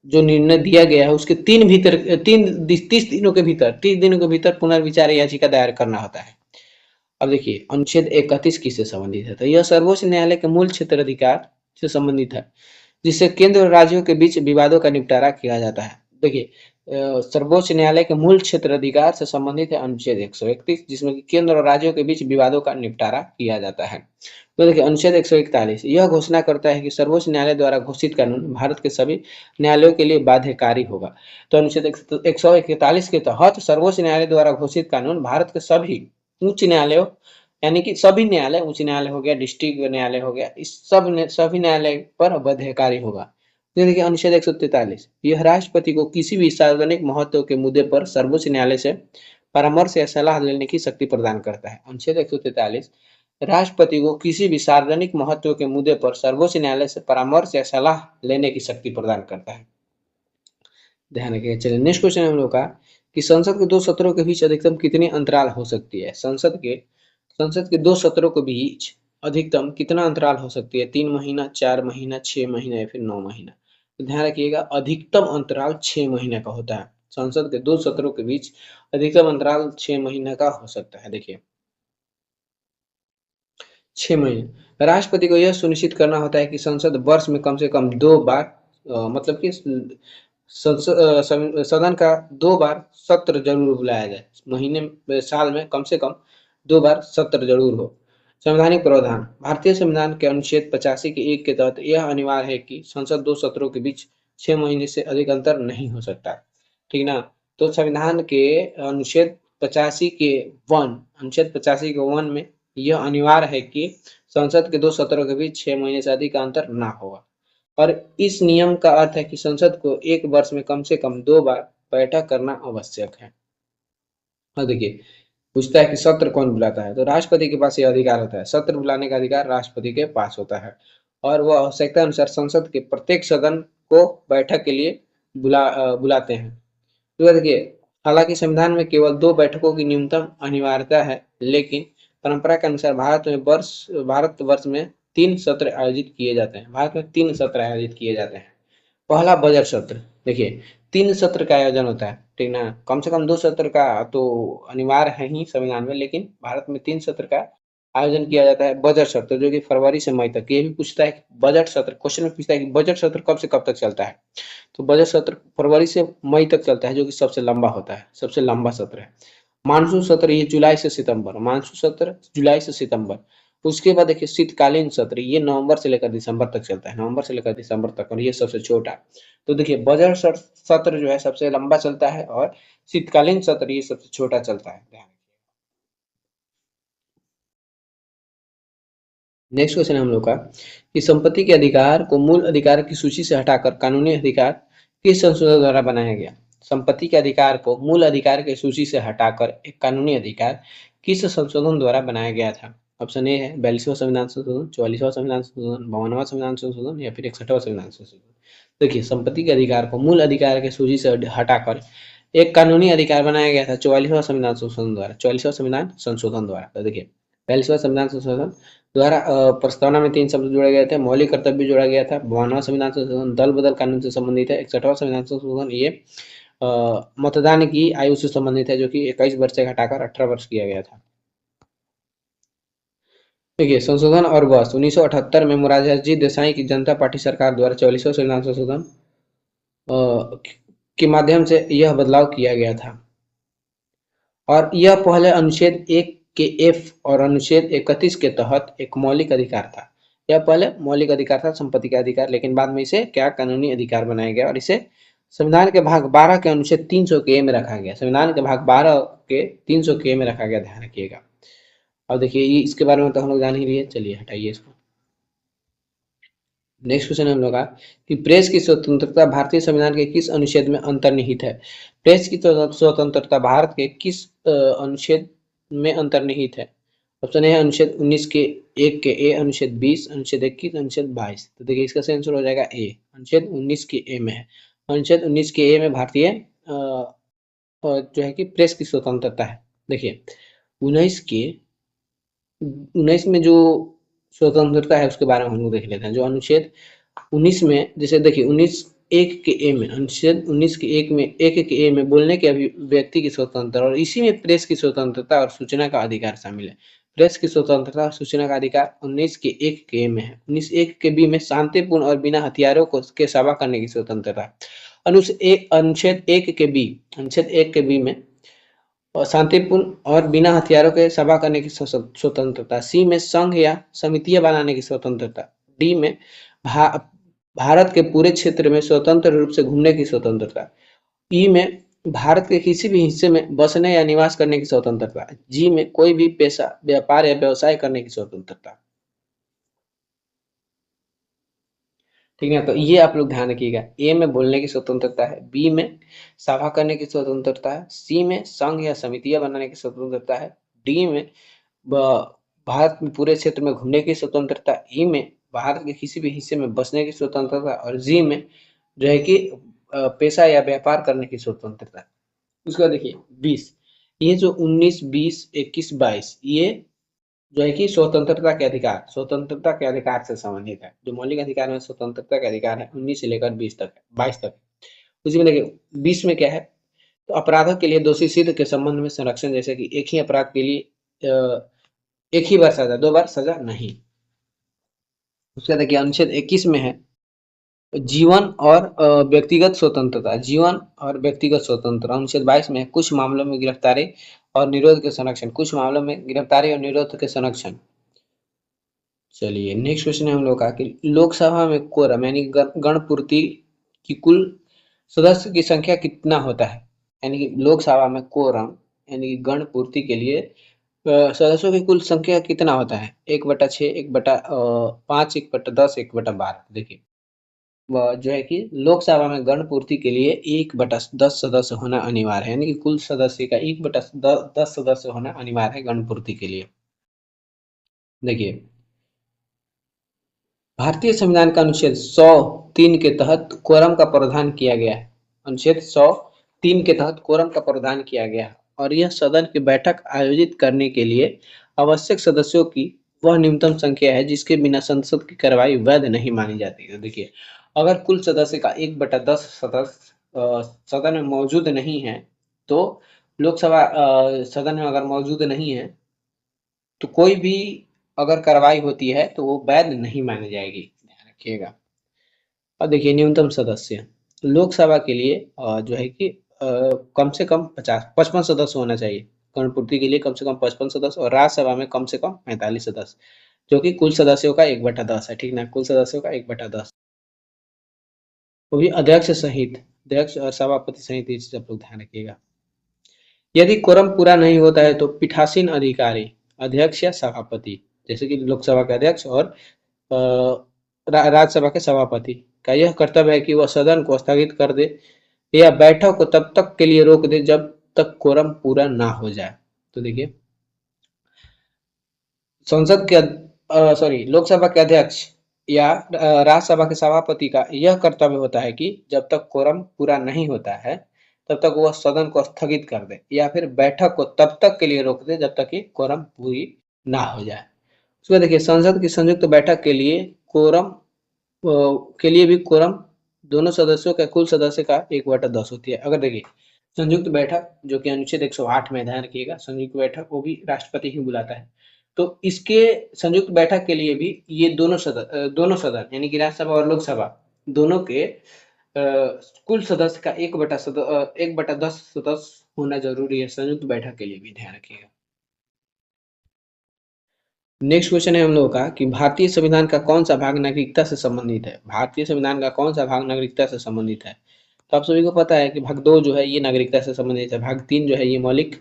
जो निर्णय दिया गया है उसके 30 दिनों के भीतर पुनर्विचार याचिका दायर करना होता है। अब देखिए, अनुच्छेद 31 किससे संबंधित है? तो यह सर्वोच्च न्यायालय के मूल क्षेत्र अधिकार से संबंधित है जिससे केंद्र और राज्यों के बीच विवादों का निपटारा किया जाता है। देखिए, सर्वोच्च न्यायालय के मूल क्षेत्र अधिकार से संबंधित है अनुच्छेद 131 जिसमें कि केंद्र और राज्यों के बीच विवादों का निपटारा किया जाता है। तो देखिए, अनुच्छेद 141 यह घोषणा करता है कि सर्वोच्च न्यायालय द्वारा घोषित कानून भारत के सभी न्यायालयों के लिए बाध्यकारी होगा। तो अनुच्छेद 141 के तहत सर्वोच्च न्यायालय द्वारा घोषित कानून भारत के सभी उच्च न्यायालयों यानी कि सभी न्यायालय, उच्च न्यायालय हो गया, डिस्ट्रिक्ट न्यायालय हो गया, इस सभी न्यायालय पर बाध्यकारी होगा। तो देखिए, अनुच्छेद 143 यह राष्ट्रपति को किसी भी सार्वजनिक महत्व के मुद्दे पर सर्वोच्च न्यायालय से परामर्श या सलाह लेने की शक्ति प्रदान करता है। अनुच्छेद 143 राष्ट्रपति को किसी भी सार्वजनिक महत्व के मुद्दे पर सर्वोच्च न्यायालय से परामर्श या सलाह लेने की शक्ति प्रदान करता है। ध्यान रखिए। चलिए, नेक्स्ट क्वेश्चन है हम लोग का कि संसद के 2 सत्रों के बीच अधिकतम कितनी अंतराल हो सकती है? संसद के 2 सत्रों के बीच अधिकतम कितना अंतराल हो सकती है? 3 महीना, 4 महीना, 6 महीना या फिर 9 महीना? तो ध्यान रखिएगा, अधिकतम अंतराल 6 महीने का होता है। संसद के 2 सत्रों के बीच अधिकतम अंतराल 6 महीने का हो सकता है। देखिए, 6 महीने। राष्ट्रपति को यह सुनिश्चित करना होता है कि संसद वर्ष में कम से कम 2 बार मतलब कि सदन का 2 बार सत्र जरूर बुलाया जाए। साल में कम से कम 2 बार सत्र जरूर हो। संवैधानिक प्रावधान भारतीय संविधान के अनुच्छेद 85 के 1 के तहत यह अनिवार्य है कि संसद 2 सत्रों के बीच 6 महीने से अधिक अंतर नहीं हो सकता। ठीक ना? तो संविधान के अनुच्छेद 85 के 1 में यह अनिवार्य है कि संसद के 2 सत्रों के बीच 6 महीने से अधिक का अंतर ना होगा। और इस नियम का अर्थ है कि संसद को एक वर्ष में कम से कम 2 बार बैठक करना आवश्यक है। और देखिए, पूछता है कि सत्र कौन बुलाता है? तो राष्ट्रपति के पास यह अधिकार होता है। सत्र बुलाने का अधिकार राष्ट्रपति के पास होता है और वह आवश्यकता अनुसार संसद के प्रत्येक सदन को बैठक के लिए बुलाते हैं। तो देखिए, हालांकि संविधान में केवल 2 बैठकों की न्यूनतम अनिवार्यता है, लेकिन परंपरा के अनुसार भारत वर्ष में 3 सत्र आयोजित किए जाते हैं। भारत में 3 सत्र आयोजित किए जाते हैं। पहला बजट सत्र। देखिए, 3 सत्र का आयोजन होता है, ठीक ना? कम से कम 2 सत्र का तो अनिवार्य है ही संविधान में, लेकिन भारत में 3 सत्र का आयोजन किया जाता है। बजट सत्र जो कि फरवरी से मई तक, ये भी पूछता है बजट सत्र, क्वेश्चन में पूछता है कि बजट सत्र कब से कब तक चलता है? तो बजट सत्र फरवरी से मई तक चलता है, जो कि सबसे लंबा होता है, सबसे लंबा सत्र है। मानसून सत्र ये जुलाई से सितंबर, मानसून सत्र जुलाई से सितंबर। उसके बाद देखिए शीतकालीन सत्र, ये नवंबर से लेकर दिसंबर तक चलता है, नवंबर से लेकर दिसंबर तक, और ये सबसे छोटा। तो देखिए बजट सत्र जो है सबसे लंबा चलता है और शीतकालीन सत्र ये सबसे छोटा चलता है। ध्यान। नेक्स्ट क्वेश्चन है हम लोग का कि संपत्ति के अधिकार को मूल अधिकार की सूची से हटाकर कानूनी अधिकार किस संशोधन द्वारा बनाया गया? संपत्ति के अधिकार को मूल अधिकार की सूची से हटाकर एक कानूनी अधिकार किस संशोधन द्वारा बनाया गया था? ऑप्शन ए है 42वां संविधान संशोधन, 44वां संविधान संशोधन, 52वां संविधान संशोधन या फिर 61वां संविधान संशोधन। देखिए संपत्ति के अधिकार को मूल अधिकार की सूची से हटाकर एक कानूनी अधिकार बनाया गया था 44वां संविधान संशोधन द्वारा, 44वां संविधान संशोधन द्वारा। तो देखिए 42वां संविधान संशोधन द्वारा प्रस्तावना में 3 शब्द जोड़े गए थे, मौलिक कर्तव्य जोड़ा गया था, 52वां संविधान संशोधन दल बदल कानून से संबंधित है, 61वां संविधान संशोधन ये मतदान की आयु से संबंधित है, जो कि 21 वर्ष से घटाकर 18 वर्ष किया गया था। देखिए संशोधन और वर्ष 1978 में मोरारजी देसाई की जनता पार्टी सरकार द्वारा 44वां संविधान संशोधन के माध्यम से यह बदलाव किया गया था, और यह पहले अनुच्छेद 1 के एफ और अनुच्छेद 31 के तहत एक मौलिक अधिकार था। यह पहले मौलिक अधिकार था, संपत्ति का अधिकार, लेकिन बाद में इसे क्या कानूनी अधिकार बनाया गया और इसे संविधान के भाग 12 के अनुच्छेद 300 के ए में रखा गया। संविधान के भाग 12 के 300 के ए में रखा गया, ध्यान रखिएगा। अब देखिए ये इसके बारे में तो हम लोग जान ही लिए, चलिए हटाइए इसको। नेक्स्ट क्वेश्चन है हम लोग का कि प्रेस की स्वतंत्रता भारतीय संविधान के किस अनुच्छेद में अंतर्निहित है? प्रेस की स्वतंत्रता भारत के किस अनुच्छेद में अंतर्निहित है? ऑप्शन ए है अनुच्छेद 19 के 1 के ए, अनुच्छेद 20, अनुच्छेद 21, अनुच्छेद 22। तो देखिए इसका सही आंसर हो जाएगा ए, अनुच्छेद 19 के ए में है। अनुच्छेद 19 के ए में भारतीय जो है कि प्रेस की स्वतंत्रता है। देखिए 19 में जो स्वतंत्रता है उसके बारे में हम लोग देख लेते हैं। जो अनुच्छेद 19 में, जैसे देखिए 19 1 के ए में, अनुच्छेद 19 के 1 में, 1 के ए में बोलने के अभिव्यक्ति की स्वतंत्रता, और इसी में प्रेस की स्वतंत्रता और सूचना का अधिकार शामिल है। प्रेस की स्वतंत्रता और सूचना का अधिकार 19 के 1 के ए में है। 19 1 के बी में शांतिपूर्ण और बिना हथियारों को के सभा करने की स्वतंत्रता। अनुच्छेद 1 के बी, अनुच्छेद 1 के बी में और शांतिपूर्ण और बिना हथियारों के सभा करने की स्वतंत्रता। सी में संघ या समितियां बनाने की स्वतंत्रता। डी में भा, भारत के पूरे क्षेत्र में स्वतंत्र रूप से घूमने की स्वतंत्रता। ई में भारत के किसी भी हिस्से में बसने या निवास करने की स्वतंत्रता। जी में कोई भी पेशा, व्यापार या व्यवसाय करने की स्वतंत्रता। ठीक है, तो ये आप लोग ध्यान रखिएगा। ए में बोलने की स्वतंत्रता है, बी में सभा करने की स्वतंत्रता है, सी में संघ या समितियां बनाने की स्वतंत्रता है, डी में भारत में पूरे क्षेत्र में घूमने की स्वतंत्रता, ई में भारत के किसी भी हिस्से में बसने की स्वतंत्रता, और जी में जो है कि पेशा या व्यापार करने की स्वतंत्रता। उसका देखिए 20, ये जो 19 20 21 22 ये जो है कि स्वतंत्रता के अधिकार, स्वतंत्रता के अधिकार से संबंधित है। जो मौलिक अधिकार में स्वतंत्रता के अधिकार है 19 से लेकर 20 तक है, 22 तक है। उसी में देखिए 20 में क्या है, तो अपराधों के लिए दोषी सिद्ध के संबंध में संरक्षण, जैसे कि एक ही अपराध के लिए एक ही बार सजा, 2 बार सजा नहीं। उसका देखिए अनुच्छेद 21 में है जीवन और व्यक्तिगत स्वतंत्रता, जीवन और व्यक्तिगत स्वतंत्रता। अनुच्छेद 22 में कुछ मामलों में गिरफ्तारी और निरोध के संरक्षण, कुछ मामलों में गिरफ्तारी और निरोध के संरक्षण। चलिए नेक्स्ट क्वेश्चन है हम लोग का कि लोकसभा में कोरम यानी गणपूर्ति की कुल सदस्य की संख्या कितना होता है? यानी कि लोकसभा में कोरम यानी कि गणपूर्ति के लिए सदस्यों की कुल संख्या कितना होता है? 1/6, 1/5, 1/10, 1/12। देखिए जो है कि लोकसभा में गणपूर्ति के लिए 1/10 सदस्य होना अनिवार्य है, यानी कि कुल सदस्य का 1/10 सदस्य होना अनिवार्य है गणपूर्ति के लिए। देखिए भारतीय संविधान का अनुच्छेद 103 के तहत कोरम का प्रावधान किया गया है। अनुच्छेद 103 के तहत कोरम का प्रावधान किया गया है, और यह सदन की बैठक आयोजित करने के लिए आवश्यक सदस्यों की वह न्यूनतम संख्या है जिसके बिना संसद की कार्रवाई वैध नहीं मानी जाती है। देखिए अगर कुल सदस्य का 1/10 सदस्य सदन में मौजूद नहीं है, तो लोकसभा सदन में अगर मौजूद नहीं है तो कोई भी अगर कार्रवाई होती है तो वो वैध नहीं मानी जाएगी, ध्यान रखिएगा। और देखिए न्यूनतम सदस्य लोकसभा के लिए जो है कि कम से कम 55 सदस्य होना चाहिए। गणपूर्ति के लिए कम से कम 55 सदस्य, और राज्यसभा में कम से कम 45 सदस्य। जो कि कुल सदस्यों का 1/10 है, ठीक ना, कुल सदस्यों का 1/10, वो भी अध्यक्ष सहित, अध्यक्ष और सभापति सहित, ये चीज आप लोग ध्यान रखिएगा। यदि कोरम पूरा नहीं होता है तो पीठासीन अधिकारी, अध्यक्ष या सभापति, जैसे कि लोकसभा के अध्यक्ष और राज्यसभा के सभापति का यह कर्तव्य है कि वह सदन को स्थगित कर दे या बैठक को तब तक के लिए रोक दे जब तक कोरम पूरा ना हो जाए। तो देखिए, संसद के सॉरी लोकसभा के अध्यक्ष या राज्यसभा के सभापति का यह कर्तव्य होता है कि जब तक कोरम पूरा नहीं होता है तब तक वह सदन को स्थगित कर दे या फिर बैठक को तब तक के लिए रोक दे जब तक कि कोरम पूरी ना हो जाए। उसके बाद देखिए, संसद की संयुक्त बैठक के लिए कोरम के लिए भी कोरम दोनों सदस्यों के कुल सदस्य का 1/10 होती है। अगर देखिए, संयुक्त बैठक जो कि अनुच्छेद 108 में, ध्यान रखिएगा, संयुक्त बैठक वो भी राष्ट्रपति ही बुलाता है। तो इसके संयुक्त बैठक के लिए भी ये दोनों सदन यानी कि राज्यसभा और लोकसभा दोनों के कुल सदस्य का 1/10 सदस्य होना जरूरी है संयुक्त बैठक के लिए भी, ध्यान रखिएगा। नेक्स्ट क्वेश्चन है हम लोगों का कि भारतीय संविधान का कौन सा भाग नागरिकता से संबंधित है। भारतीय संविधान का कौन सा भाग नागरिकता से संबंधित है। तो आप सभी को पता है कि भाग 2 जो है ये नागरिकता से संबंधित है, भाग 3 जो है ये मौलिक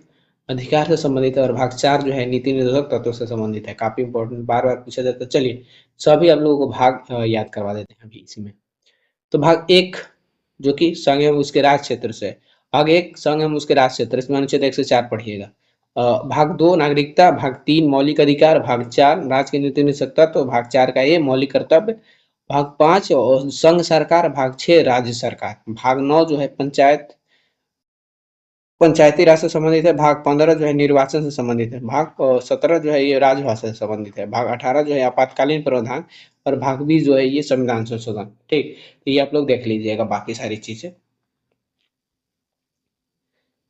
अधिकार से संबंधित है और भाग 4 जो है नीति निर्देशक तत्वों से संबंधित है। काफी इंपॉर्टेंट, बार बार पूछा जाता है। चलिए सभी आप लोगों को भाग याद करवा देते हैं अभी इसी में। तो भाग 1 जो कि संघ एवं उसके राज्य क्षेत्र से, भाग 1 संघ एवं उसके राज्य क्षेत्र, इसमें अनुच्छेद 1 से 4 पढ़िएगा। भाग 2 नागरिकता, भाग 3 मौलिक अधिकार, भाग 4 राज्य के नीति निदेशक तत्व, भाग 4 का ये मौलिक कर्तव्य, भाग 5 संघ सरकार, भाग 6 राज्य सरकार, भाग 9 जो है पंचायती राज से संबंधित है, भाग 15 जो है निर्वाचन से संबंधित है, भाग 17 जो है ये राजभाषा से संबंधित है, भाग 18 जो है आपातकालीन प्रावधान और भाग 20 जो है ये संविधान संशोधन। ठीक, तो ये आप लोग देख लीजिएगा बाकी सारी चीजें।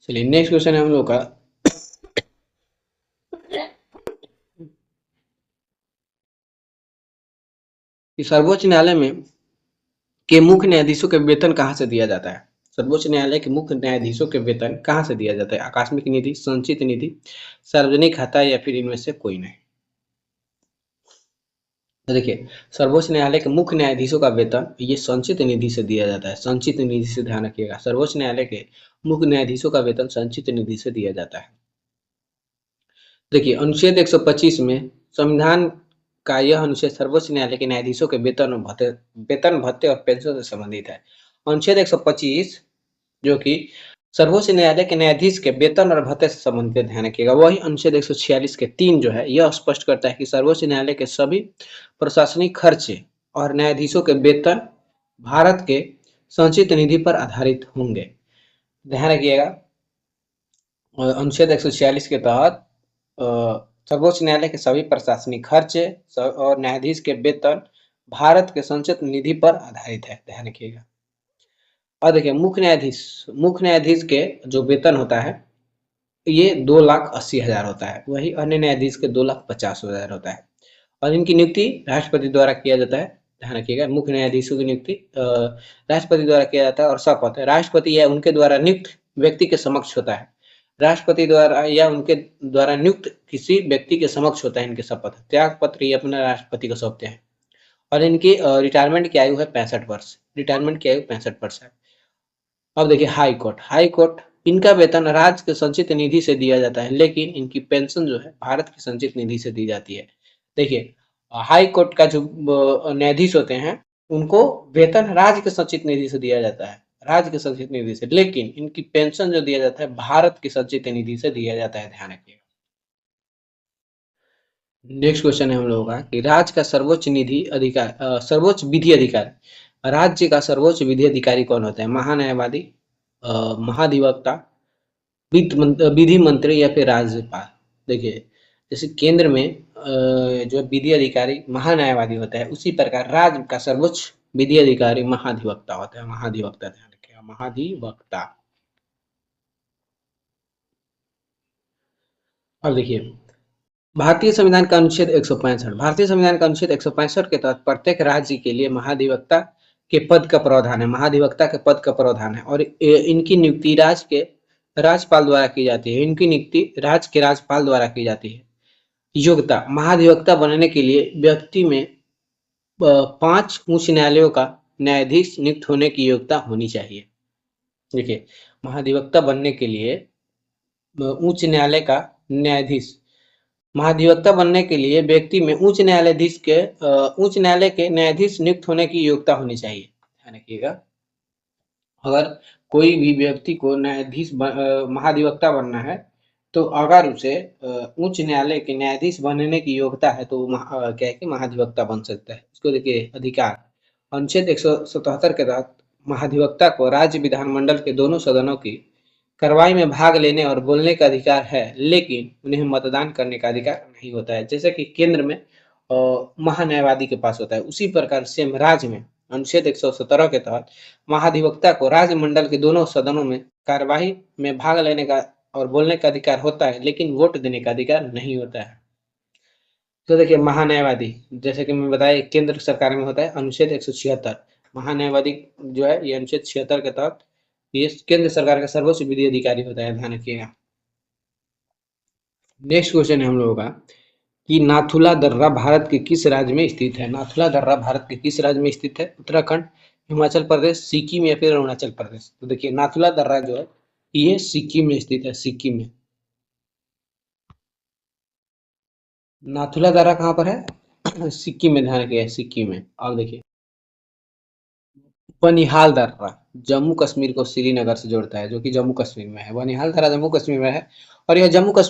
चलिए नेक्स्ट क्वेश्चन है हम लोग का कि सर्वोच्च न्यायालय में के मुख्य न्यायाधीशों के वेतन कहाँ से दिया जाता है। सर्वोच्च न्यायालय के मुख्य न्यायाधीशों के वेतन कहाँ से दिया जाता है। आकस्मिक निधि, संचित निधि, सार्वजनिक खाता या फिर इनमें से कोई नहीं। तो देखिए, सर्वोच्च न्यायालय के मुख्य न्यायाधीशों का वेतन ये संचित निधि से दिया जाता है। संचित निधि से, ध्यान रखिएगा, सर्वोच्च न्यायालय के मुख्य न्यायाधीशों का वेतन संचित निधि से दिया जाता है। देखिए अनुच्छेद 125 में संविधान का यह अनुच्छेद सर्वोच्च न्यायालय के न्यायाधीशों के वेतन भत्ते और पेंशन से संबंधित है। अनुच्छेद 125 जो कि सर्वोच्च न्यायालय के न्यायाधीश के वेतन और भत्ते से संबंधित, ध्यान रखिएगा। वही अनुच्छेद 146 के 3 जो है यह स्पष्ट करता है कि सर्वोच्च न्यायालय के सभी प्रशासनिक खर्चे और न्यायाधीशों के वेतन भारत के संचित निधि पर आधारित होंगे। ध्यान रखिएगा, अनुच्छेद 146 के तहत सर्वोच्च न्यायालय के सभी प्रशासनिक खर्चे और न्यायाधीश के वेतन भारत के संचित निधि पर आधारित है, ध्यान रखिएगा। और देखिए, मुख्य न्यायाधीश के जो वेतन होता है ये 2,80,000 होता है, वही अन्य न्यायाधीश के 2,50,000 होता है और इनकी नियुक्ति राष्ट्रपति द्वारा किया जाता है। ध्यान रखिएगा, मुख्य न्यायाधीशों की नियुक्ति राष्ट्रपति द्वारा किया जाता है और शपथ राष्ट्रपति या उनके द्वारा नियुक्त व्यक्ति के समक्ष होता है। राष्ट्रपति द्वारा या उनके द्वारा नियुक्त किसी व्यक्ति के समक्ष होता है इनके शपथ। त्याग पत्र ये अपना राष्ट्रपति को सौंपते हैं और इनकी रिटायरमेंट की आयु है 65 वर्ष। रिटायरमेंट की आयु 65 वर्ष है। अब देखिए हाई कोर्ट इनका वेतन राज्य के संचित निधि से दिया जाता है, लेकिन इनकी पेंशन जो है भारत की संचित निधि से दी जाती है। देखिए, हाई कोर्ट का जो न्यायाधीश होते हैं उनको वेतन राज्य के संचित निधि से दिया जाता है, राज्य के संचित निधि से, लेकिन इनकी पेंशन जो दिया जाता है भारत की संचित निधि से दिया जाता है, ध्यान रखिएगा। नेक्स्ट क्वेश्चन है हम लोगों का कि राज्य का सर्वोच्च विधि अधिकारी, राज्य का सर्वोच्च विधि अधिकारी कौन होता है। महान्यायवादी, महाधिवक्ता, विधि मंत्री या फिर राज्यपाल। देखिए, जैसे केंद्र में जो विधि अधिकारी महान्यायवादी होता है, उसी प्रकार राज्य का सर्वोच्च विधि अधिकारी महाधिवक्ता होता है। महाधिवक्ता, ध्यान रखिएगा, महाधिवक्ता। अब देखिए, भारतीय संविधान का अनुच्छेद 165, भारतीय संविधान का अनुच्छेद 165 के तहत प्रत्येक राज्य के लिए महाधिवक्ता के पद का प्रावधान है। महाधिवक्ता के पद का प्रावधान है और इनकी नियुक्ति राज्य के राज्यपाल द्वारा की जाती है। इनकी नियुक्ति राज्य के राज्यपाल द्वारा की जाती है। योग्यता, महाधिवक्ता बनने के लिए व्यक्ति में 5 उच्च न्यायालयों का न्यायाधीश नियुक्त होने की योग्यता होनी चाहिए। देखिए, महाधिवक्ता बनने के लिए उच्च न्यायालय का न्यायाधीश, महाधिवक्ता बनने के लिए व्यक्ति में उच्च न्यायालय के न्यायाधीश नियुक्त होने की योग्यता होनी चाहिए। ध्यान रखिएगा, अगर कोई भी व्यक्ति को महाधिवक्ता बनना है, तो अगर उसे उच्च न्यायालय के न्यायाधीश बनने की योग्यता है, तो वो क्या है कि महाधिवक्ता बन सकता है। इसको देखिए, अधिकार, अनुच्छेद 177 के तहत महाधिवक्ता को राज्य विधानमंडल के दोनों सदनों की कार्रवाई में भाग लेने और बोलने का अधिकार है, लेकिन उन्हें मतदान करने का अधिकार नहीं होता है, जैसे कि केंद्र में महान्यायवादी के पास होता है। उसी प्रकार सेम राज्य में अनुच्छेद 117 के तहत महाधिवक्ता को राज्य मंडल के दोनों सदनों में कार्यवाही में भाग लेने का और बोलने का अधिकार होता है, लेकिन वोट देने का अधिकार नहीं होता है। तो देखिए, महान्यायवादी, जैसे कि मैं बताया, केंद्र सरकार में होता है, अनुच्छेद 176। महान्यायवादी जो है, ये अनुच्छेद 76 के तहत ये केंद्र सरकार का सर्वोच्च विधि अधिकारी होता है। ध्यान रखिएगा। नेक्स्ट क्वेश्चन है हम लोगों का कि नाथुला दर्रा भारत के किस राज्य में स्थित है? नाथुला दर्रा भारत के किस राज्य में स्थित है? उत्तराखंड, हिमाचल प्रदेश, सिक्किम या फिर अरुणाचल प्रदेश? तो देखिए, नाथुला दर्रा जो है ये सिक्किम में स्थित है। सिक्किम में नाथुला दर्रा कहाँ पर है? सिक्किम में। ध्यान रखिए, सिक्किम में। अब देखिए, बनिहाल दर्रा जम्मू कश्मीर को श्रीनगर से जोड़ता है, जो कि जम्मू कश्मीर में है। बनिहाल दर्रा जम्मू कश्मीर में है और यह जम्मू को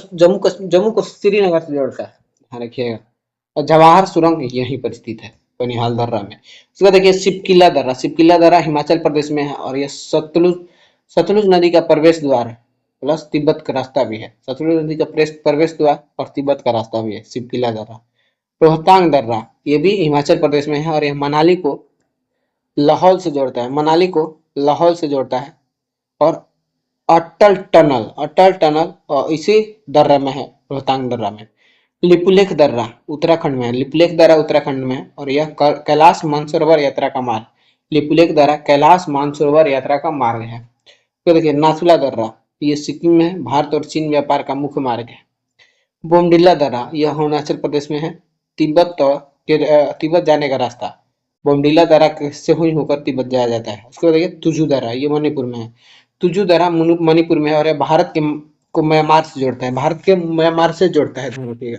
श्रीनगर से जोड़ता है। ध्यान रखिएगा। और जवाहर सुरंग यहीं पर स्थित है, बनिहाल दर्रा में। उसके बाद देखिए, सिपकिला दर्रा हिमाचल प्रदेश में है और यह सतलुज नदी का प्रवेश द्वार है, प्लस तिब्बत का रास्ता भी है। सतलुज नदी का प्रवेश द्वार और तिब्बत का रास्ता भी है सिपकिला दर्रा। रोहतांग दर्रा ये भी हिमाचल प्रदेश में है और यह मनाली को लाहौल से जोड़ता है, और अटल टनल इसी दर्रा में है, रोहतांग दर्रा में। लिपुलेख दर्रा उत्तराखंड में है, और यह कैलाश मानसरोवर यात्रा का मार्ग, लिपुलेख दर्रा कैलाश मानसरोवर यात्रा का मार्ग है। तो देखिए, नाथुला दर्रा ये सिक्किम में है, भारत और चीन व्यापार का मुख्य मार्ग है। बोमडिला दर्रा यह अरुणाचल प्रदेश में है, तिब्बत जाने का रास्ता। बोमडिला दर्रा से हुई होकर तिब्बत जाया जाता है। उसके बाद देखिए, तुजू दर्रा ये मणिपुर में है। तुजू दर्रा मणिपुर में है और यह भारत के को म्यांमार से जोड़ता है, ध्यान रखिएगा।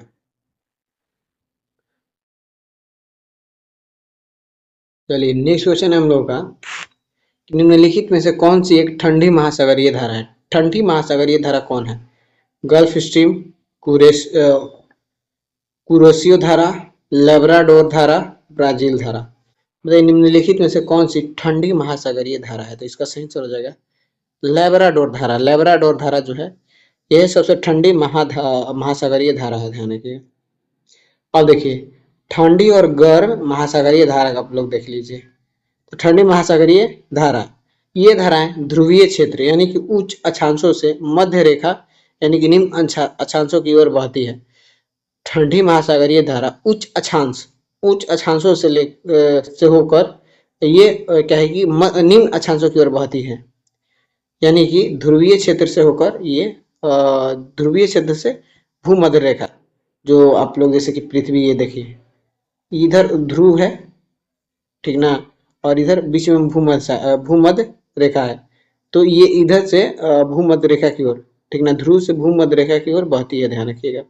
चलिए, नेक्स्ट क्वेश्चन है हम लोगों का, निम्नलिखित में से कौन सी एक ठंडी महासागरीय धारा है? ठंडी महासागरीय धारा कौन है? गल्फ स्ट्रीम, कुरोशियो धारा, लेब्राडोर धारा, ब्राजील धारा। मतलब निम्नलिखित में से कौन सी ठंडी महासागरीय धारा है? तो इसका सही उत्तर हो जाएगा लेब्राडोर धारा। लेब्राडोर धारा जो है यह सबसे ठंडी महासागरीय धारा है। ध्यान रखिए। अब देखिए, ठंडी और गर्म महासागरीय धारा का आप लोग देख लीजिए। तो ठंडी महासागरीय धारा, ये धाराएं ध्रुवीय क्षेत्र यानी कि उच्च अक्षांशों से मध्य रेखा यानी कि निम्न अक्षांशों की ओर बहती है। ठंडी महासागरीय धारा उच्च अक्षांशों से होकर ये क्या है कि निम्न अक्षांशों की ओर बहती है, यानी कि ध्रुवीय क्षेत्र से होकर ये ध्रुवीय क्षेत्र से भूमध्य रेखा, जो आप लोग जैसे कि पृथ्वी, ये देखिए इधर ध्रुव है, ठीक ना, और इधर बीच में भूमध्य रेखा है, तो ये इधर से भूमध्य रेखा की ओर, ठीक ना, ध्रुव से भूमध्य रेखा की ओर बहती है। ध्यान रखिएगा।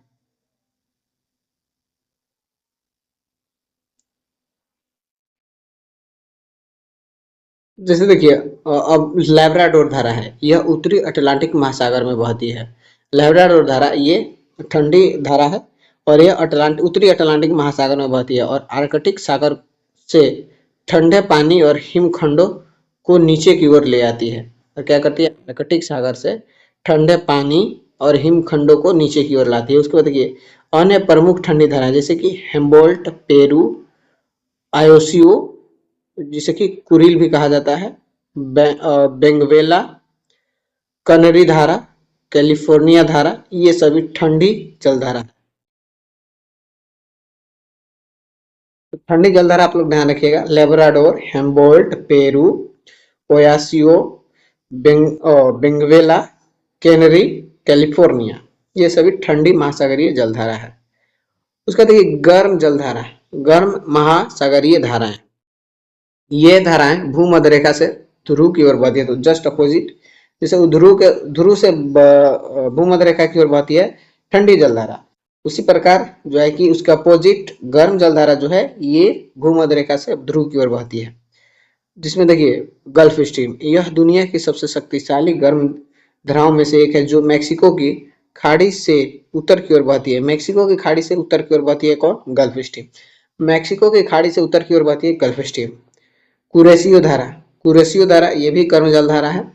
जैसे देखिए, अब लैब्राडोर धारा है, यह उत्तरी अटलांटिक महासागर में बहती है। लैब्राडोर धारा ये ठंडी धारा है और यह उत्तरी अटलांटिक महासागर में बहती है और आर्कटिक सागर से ठंडे पानी और हिमखंडों को नीचे की ओर ले आती है। और क्या करती है? आर्कटिक सागर से ठंडे पानी और हिमखंडों को नीचे की ओर लाती है। उसके बाद देखिए, अन्य प्रमुख ठंडी धाराएं जैसे कि हेम्बोल्ट, पेरू, आयोसियो, जिसे कि कुरिल भी कहा जाता है, बेंगवेला, कनरी धारा, कैलिफोर्निया धारा, ये सभी ठंडी जलधारा। तो ठंडी जलधारा आप लोग ध्यान रखिएगा, Labrador, Humboldt, Peru, Oyashio, Benguela, Canary, California, ये सभी ठंडी महासागरीय जलधारा है। उसका देखिए गर्म जलधारा, गर्म महासागरीय धाराएं, ये धाराएं भूमध्य रेखा से ध्रुव की ओर बहती है, तो जस्ट अपोजिट, जैसे ध्रुव से भूमध्य रेखा की ओर बहती है ठंडी जलधारा, उसी प्रकार जो है कि उसका अपोजिट गर्म जलधारा जो है ये भूमध्य रेखा से ध्रुव की ओर बहती है, जिसमें देखिए गल्फ स्ट्रीम, यह दुनिया की सबसे शक्तिशाली गर्म धाराओं में से एक है, जो मैक्सिको की खाड़ी से उत्तर की ओर बहती है। मैक्सिको की खाड़ी से उत्तर की ओर बहती है कौन? Gulf stream. मैक्सिको की खाड़ी से उत्तर की ओर बहती है गल्फ स्ट्रीम। कुरेशियो धारा, कुरेशियो धारा ये भी कर्म जल धारा है,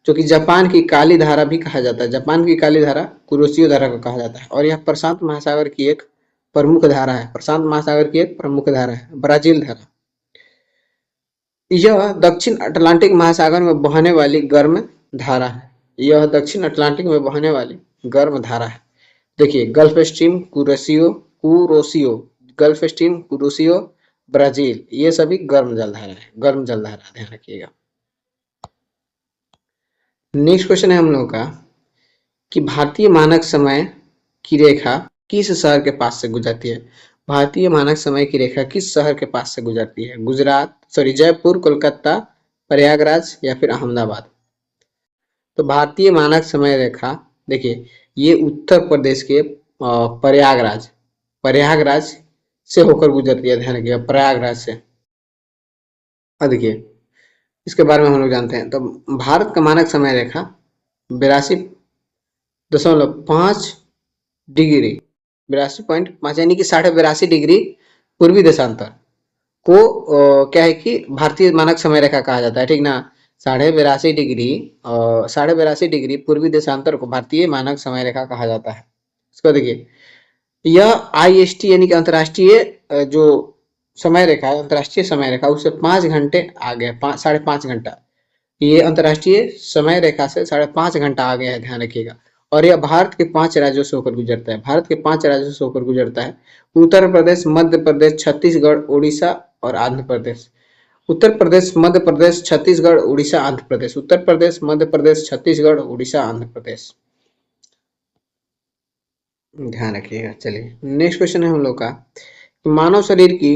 जो कि जापान की काली धारा भी कहा जाता है। जापान की काली धारा कुरेशियो धारा को कहा जाता है, और यह प्रशांत महासागर की एक प्रमुख धारा है। प्रशांत महासागर की एक प्रमुख धारा है। ब्राजील धारा, यह दक्षिण अटलांटिक महासागर में बहने वाली गर्म धारा है। यह दक्षिण अटलांटिक में बहने वाली गर्म धारा है। देखिए Gulf Stream, Kuroshio, Gulf Stream, Kuroshio, Brazil, ये सभी गर्म जलधारा है। गर्म जलधारा, ध्यान रखिएगा। नेक्स्ट क्वेश्चन है हम लोगों का कि भारतीय मानक समय की रेखा किस शहर के पास से गुजरती है? भारतीय मानक समय की रेखा किस शहर के पास से गुजरती है? जयपुर, कोलकाता, प्रयागराज या फिर अहमदाबाद? तो भारतीय मानक समय रेखा देखिए ये उत्तर प्रदेश के प्रयागराज, प्रयागराज से होकर गुजरती है। ध्यान रखिएगा, प्रयागराज से। अब देखिए इसके बारे में हम लोग जानते हैं। तो भारत का मानक समय रेखा 82.5 डिग्री, 82.5 यानी कि 82.5 डिग्री पूर्वी देशांतर को क्या है कि भारतीय मानक समय रेखा कहा जाता है, ठीक ना। 82.5 डिग्री पूर्वी देशांतर को भारतीय मानक समय रेखा कहा जाता है। इसको देखिए यह IST यानी कि अंतर्राष्ट्रीय जो समय रेखा है, अंतर्राष्ट्रीय समय रेखा उससे 5 घंटे आगे है, 5.5 घंटा। ये अंतर्राष्ट्रीय समय रेखा से 5.5 घंटा आगे है, ध्यान रखिएगा। और यह भारत के 5 राज्यों से होकर गुजरता है। भारत के 5 राज्यों से होकर गुजरता है। उत्तर प्रदेश, मध्य प्रदेश, छत्तीसगढ़, उड़ीसा और आंध्र प्रदेश। उत्तर प्रदेश, मध्य प्रदेश, छत्तीसगढ़, उड़ीसा, आंध्र प्रदेश। उत्तर प्रदेश, मध्य प्रदेश, छत्तीसगढ़, उड़ीसा, आंध्र प्रदेश। ध्यान रखिएगा। चलिए नेक्स्ट क्वेश्चन है हम लोग का, मानव शरीर की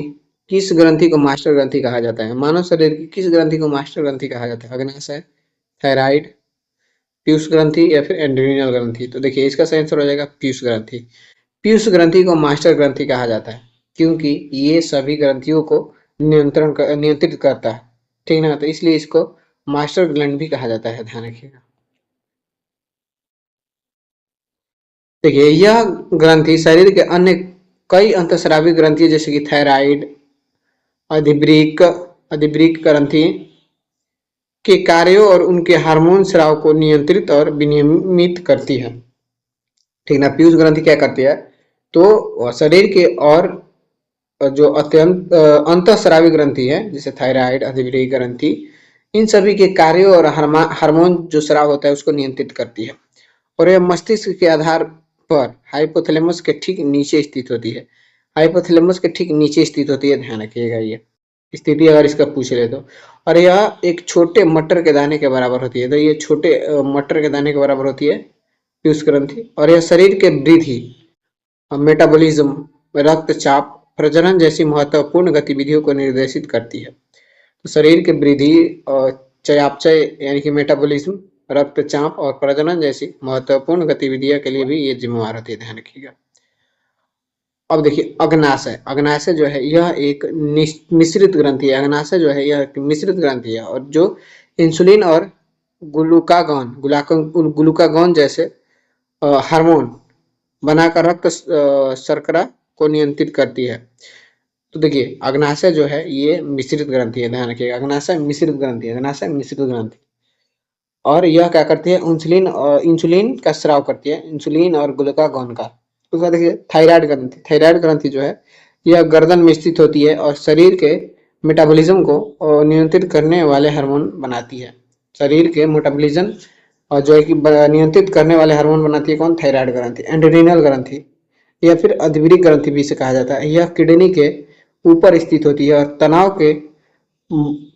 किस ग्रंथि को मास्टर ग्रंथि कहा जाता है? मानव शरीर की किस ग्रंथि को मास्टर ग्रंथि कहा जाता है? अग्नाशय, थायराइड, पीयूष ग्रंथि या फिर एंड्रीनल ग्रंथि? तो देखिए इसका सही आंसर हो जाएगा पीयूष ग्रंथि। पीयूष ग्रंथि को मास्टर ग्रंथि कहा जाता है क्योंकि ये सभी ग्रंथियों को नियंत्रित करता है, ठीक ना। तो इसलिए इसको मास्टर ग्लैंड भी कहा जाता है, ध्यान रखिएगा। देखिए यह ग्रंथि शरीर के अन्य कई अंतःस्रावी ग्रंथियों जैसे कि थायराइड, अधिवृक्क, अधिवृक्क ग्रंथि के कार्यों और उनके हार्मोन स्राव को नियंत्रित और विनियमित करती है, ठीक ना। पीयूष ग्रंथि क्या करती है? तो शरीर के और जो अत्यंत अंतःस्रावी ग्रंथि है जैसे थायराइड, अधिवृक्क ग्रंथि, इन सभी के कार्यों और हार्मोन जो स्राव होता है उसको नियंत्रित करती है। और यह मस्तिष्क के आधार पर हाइपोथैलेमस के ठीक नीचे स्थित होती है। हाइपोथैलेमस के ठीक नीचे स्थित होती है, ध्यान रखिएगा ये स्थिति अगर इसका पूछ ले तो। और यह एक छोटे मटर के दाने के बराबर होती है। तो ये छोटे मटर के दाने के बराबर होती है पीयूष ग्रंथि। और यह शरीर के वृद्धि, मेटाबॉलिज्म, रक्तचाप, प्रजनन जैसी महत्वपूर्ण गतिविधियों को निर्देशित करती है। तो शरीर के वृद्धि और चयापचय यानी कि मेटाबॉलिज्म, रक्तचाप और प्रजनन जैसी महत्वपूर्ण गतिविधियों के लिए भी ये जिम्मेवार होती है, ध्यान रखिएगा। अब देखिए अग्नाशय, अग्नाशय जो है यह एक मिश्रित ग्रंथि है। अग्नाशय जो है यह एक मिश्रित ग्रंथि है और जो इंसुलिन और ग्लूकागॉन जैसे हार्मोन बनाकर रक्त शर्करा को नियंत्रित करती है। तो देखिए अग्नाशय जो है ये मिश्रित ग्रंथि है, ध्यान रखिएगा। अग्नाशय मिश्रित ग्रंथि है, अग्नाशय मिश्रित ग्रंथि। और यह क्या करती है? इंसुलिन का स्राव करती है, इंसुलिन और ग्लूकागॉन का। उसके बाद देखिए थायराइड ग्रंथि, थायराइड ग्रंथि जो है यह गर्दन में स्थित होती है और शरीर के मेटाबॉलिज्म को नियंत्रित करने वाले हार्मोन बनाती है। शरीर के मेटाबॉलिज्म और जो है कि नियंत्रित करने वाले हार्मोन बनाती है कौन? थायराइड ग्रंथि। एंड्रीनल ग्रंथि या फिर अधिवृक्क ग्रंथि भी इसे कहा जाता है। यह किडनी के ऊपर स्थित होती है और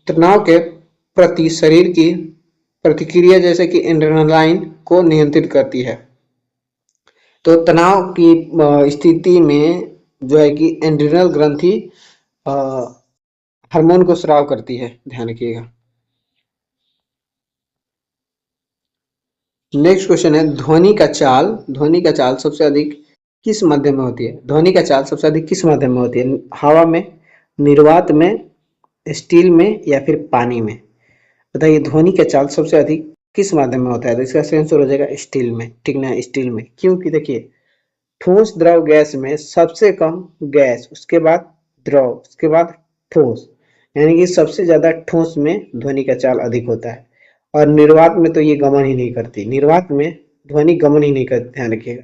तनाव के प्रति शरीर की प्रतिक्रिया जैसे कि एड्रेनालाइन को नियंत्रित करती है। तो तनाव की स्थिति में जो है कि एंड्रिनल ग्रंथि हार्मोन को स्राव करती है, ध्यान रखिएगा। नेक्स्ट क्वेश्चन है, ध्वनि का चाल सबसे अधिक किस माध्यम में होती है? ध्वनि का चाल सबसे अधिक किस माध्यम में होती है? हवा में, निर्वात में, स्टील में या फिर पानी में? बताइए, ध्वनि का चाल सबसे अधिक किस माध्यम में होता है? तो इसका सही आंसर हो जाएगा स्टील में, ठीक ना, स्टील में। क्योंकि देखिए, ठोस द्रव गैस में सबसे कम गैस, उसके बाद द्रव, उसके बाद ठोस, यानी कि सबसे ज्यादा ठोस में ध्वनि का चाल अधिक होता है। और निर्वात में तो ये गमन ही नहीं करती, निर्वात में ध्वनि गमन ही नहीं करती, ध्यान रखिएगा।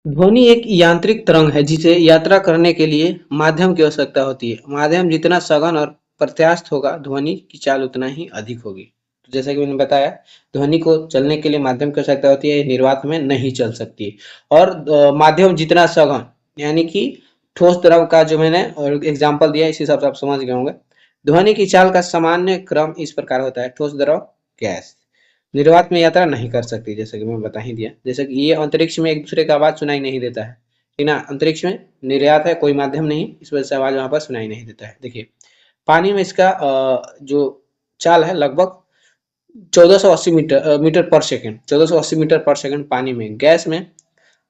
ध्वनि एक यांत्रिक तरंग है जिसे यात्रा करने के लिए माध्यम की आवश्यकता होती है। माध्यम जितना सघन और प्रत्यास्थ होगा, ध्वनि की चाल उतना ही अधिक होगी। तो जैसा कि मैंने बताया, ध्वनि को चलने के लिए माध्यम की आवश्यकता होती है, निर्वात में नहीं चल सकती। और माध्यम जितना सघन, यानी कि ठोस द्रव का जो मैंने और एग्जाम्पल दिया, इस हिसाब से आप समझ गए होंगे। ध्वनि की चाल का सामान्य क्रम इस प्रकार होता है: ठोस द्रव गैस। निर्वात में यात्रा नहीं कर सकती, जैसे कि मैं बता ही दिया। जैसे कि ये अंतरिक्ष में एक दूसरे का आवाज सुनाई नहीं देता है, ठीक ना, अंतरिक्ष में निर्यात है, कोई माध्यम नहीं, इस वजह से आवाज वहां पर सुनाई नहीं देता है। देखिए, पानी में इसका जो चाल है लगभग 1480 मीटर पर सेकंड, 1480 मीटर पर सेकंड पानी में। गैस में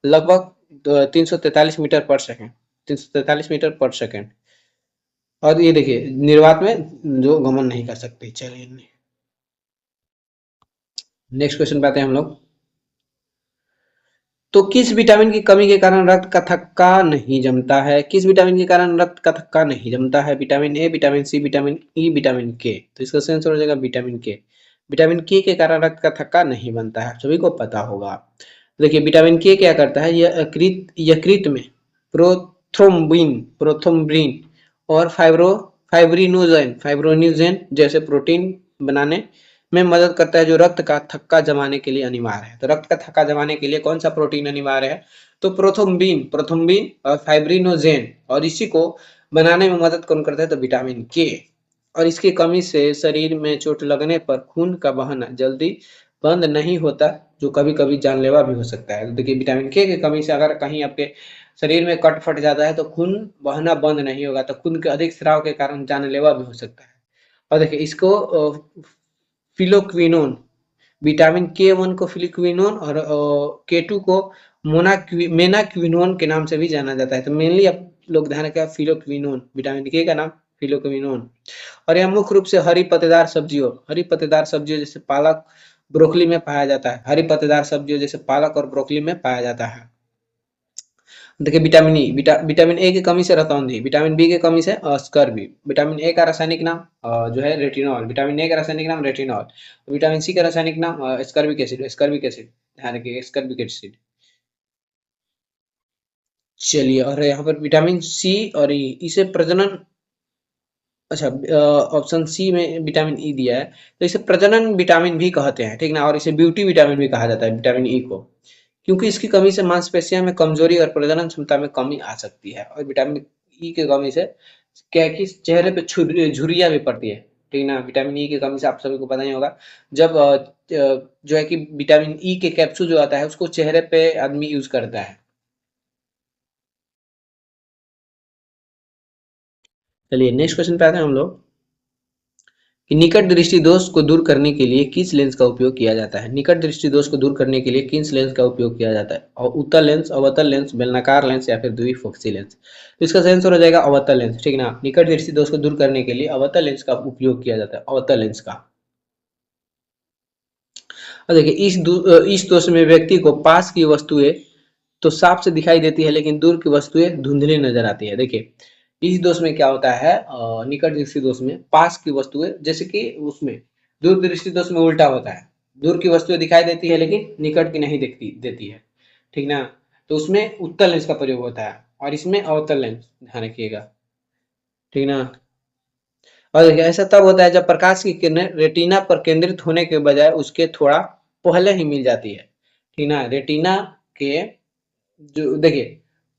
लगभग 343 मीटर पर सेकंड, 343 मीटर पर सेकंड। और ये देखिए, निर्वात में जो गमन नहीं कर सकती। चलिए, नेक्स्ट क्वेश्चन पे आते हैं हम लोग। तो किस विटामिन की कमी के कारण रक्त का थक्का नहीं जमता है? किस विटामिन के कारण रक्त का थक्का नहीं जमता है? Vitamin A, vitamin C, vitamin E, vitamin K? तो इसका सही आंसर हो जाएगा विटामिन के। विटामिन के कारण रक्त का थक्का नहीं बनता है, सभी को पता होगा। देखिए, विटामिन के क्या करता है, यह यकृत में प्रोथ्रोम्बिन और फाइब्रिनोजेन जैसे प्रोटीन बनाने में मदद करता है, जो रक्त का थक्का जमाने के लिए अनिवार्य है। तो रक्त का थक्का जमाने के लिए कौन सा प्रोटीन अनिवार्य है? तो प्रोथ्रोम्बिन और फाइब्रिनोजेन। और इसी को बनाने में मदद कौन करता है? तो विटामिन के। और इसकी कमी से शरीर में चोट लगने पर खून का बहना जल्दी बंद नहीं होता, जो कभी कभी जानलेवा भी हो सकता है। तो देखिए, विटामिन के की कमी से अगर कहीं आपके शरीर में कट फट जाता है तो खून बहना बंद नहीं होगा, तो खून के अधिक स्राव के कारण जानलेवा भी हो सकता है। और देखिए, इसको फिलोक्विनोन, विटामिन के वन को फिलिक्विनोन और के टू को मेनाक्विनोन के नाम से भी जाना जाता है। तो मेनली आप लोग ध्यान रखें, फिलोक्विनोन, विटामिन के का नाम फिलोक्विनोन। और यह मुख्य रूप से हरी पत्तेदार सब्जियों जैसे पालक, ब्रोकली में पाया जाता है। हरी पत्तेदार सब्जियों जैसे पालक और ब्रोकली में पाया जाता है। देखिए, विटामिन ए की कमी से रतौंधी, विटामिन बी की कमी से स्कर्वी। विटामिन ए का रासायनिक नाम जो है रेटिनॉल, विटामिन ए का रासायनिक नाम रेटिनॉल। विटामिन सी का रासायनिक नाम स्कर्बिक एसिड, ध्यान रखिए, स्कर्बिक एसिड। चलिए, और यहाँ पर विटामिन सी और ई, इसे प्रजनन, अच्छा, ऑप्शन सी में विटामिन ई दिया है, तो इसे प्रजनन विटामिन भी कहते हैं, ठीक ना, और इसे ब्यूटी विटामिन भी कहा जाता है, विटामिन ई को। क्योंकि इसकी कमी से मांसपेशियों में कमजोरी और प्रजनन क्षमता में कमी आ सकती है। और विटामिन ई की कमी से क्या है कि चेहरे पे झुर्रियां भी पड़ती है, ठीक ना। विटामिन ई की कमी से आप सभी को पता ही होगा, जब जो है कि विटामिन ई के कैप्सूल जो आता है उसको चेहरे पे आदमी यूज करता है। चलिए, नेक्स्ट क्वेश्चन पे आते हैं हम लोग कि निकट दृष्टि दोष को दूर करने के लिए किस लेंस का उपयोग किया जाता है? निकट दृष्टि दोष को दूर करने के लिए किस लेंस का उपयोग किया जाता है? और उत्तल लेंस, अवतल लेंस, बेलनाकार लेंस या फिर द्विफोक्सी लेंस? तो इसका सही आंसर हो जाएगा अवतल लेंस, ठीक ना। निकट दृष्टि दोष को दूर करने के लिए अवतल लेंस का उपयोग किया जाता है, अवतल लेंस का। और देखिए, इस दोष में व्यक्ति को पास की वस्तुएं तो साफ से दिखाई देती है, लेकिन दूर की वस्तुएं धुंधली नजर आती है। देखिए, इस दोष में क्या होता है, निकट दृष्टि दोष में पास की वस्तुएं, जैसे कि उसमें दूर दृष्टि दोष में उल्टा होता है, दूर की वस्तुएं दिखाई देती है लेकिन निकट की नहीं दिखती देती है, ठीक ना। तो उसमें उत्तल लेंस का प्रयोग होता है और इसमें अवतल लेंस, ध्यान रखिएगा, ठीक ना। और देखिए, ऐसा तब होता है जब प्रकाश की किरणें रेटिना पर केंद्रित होने के बजाय उसके थोड़ा पहले ही मिल जाती है, ठीक ना। रेटिना के जो देखिए,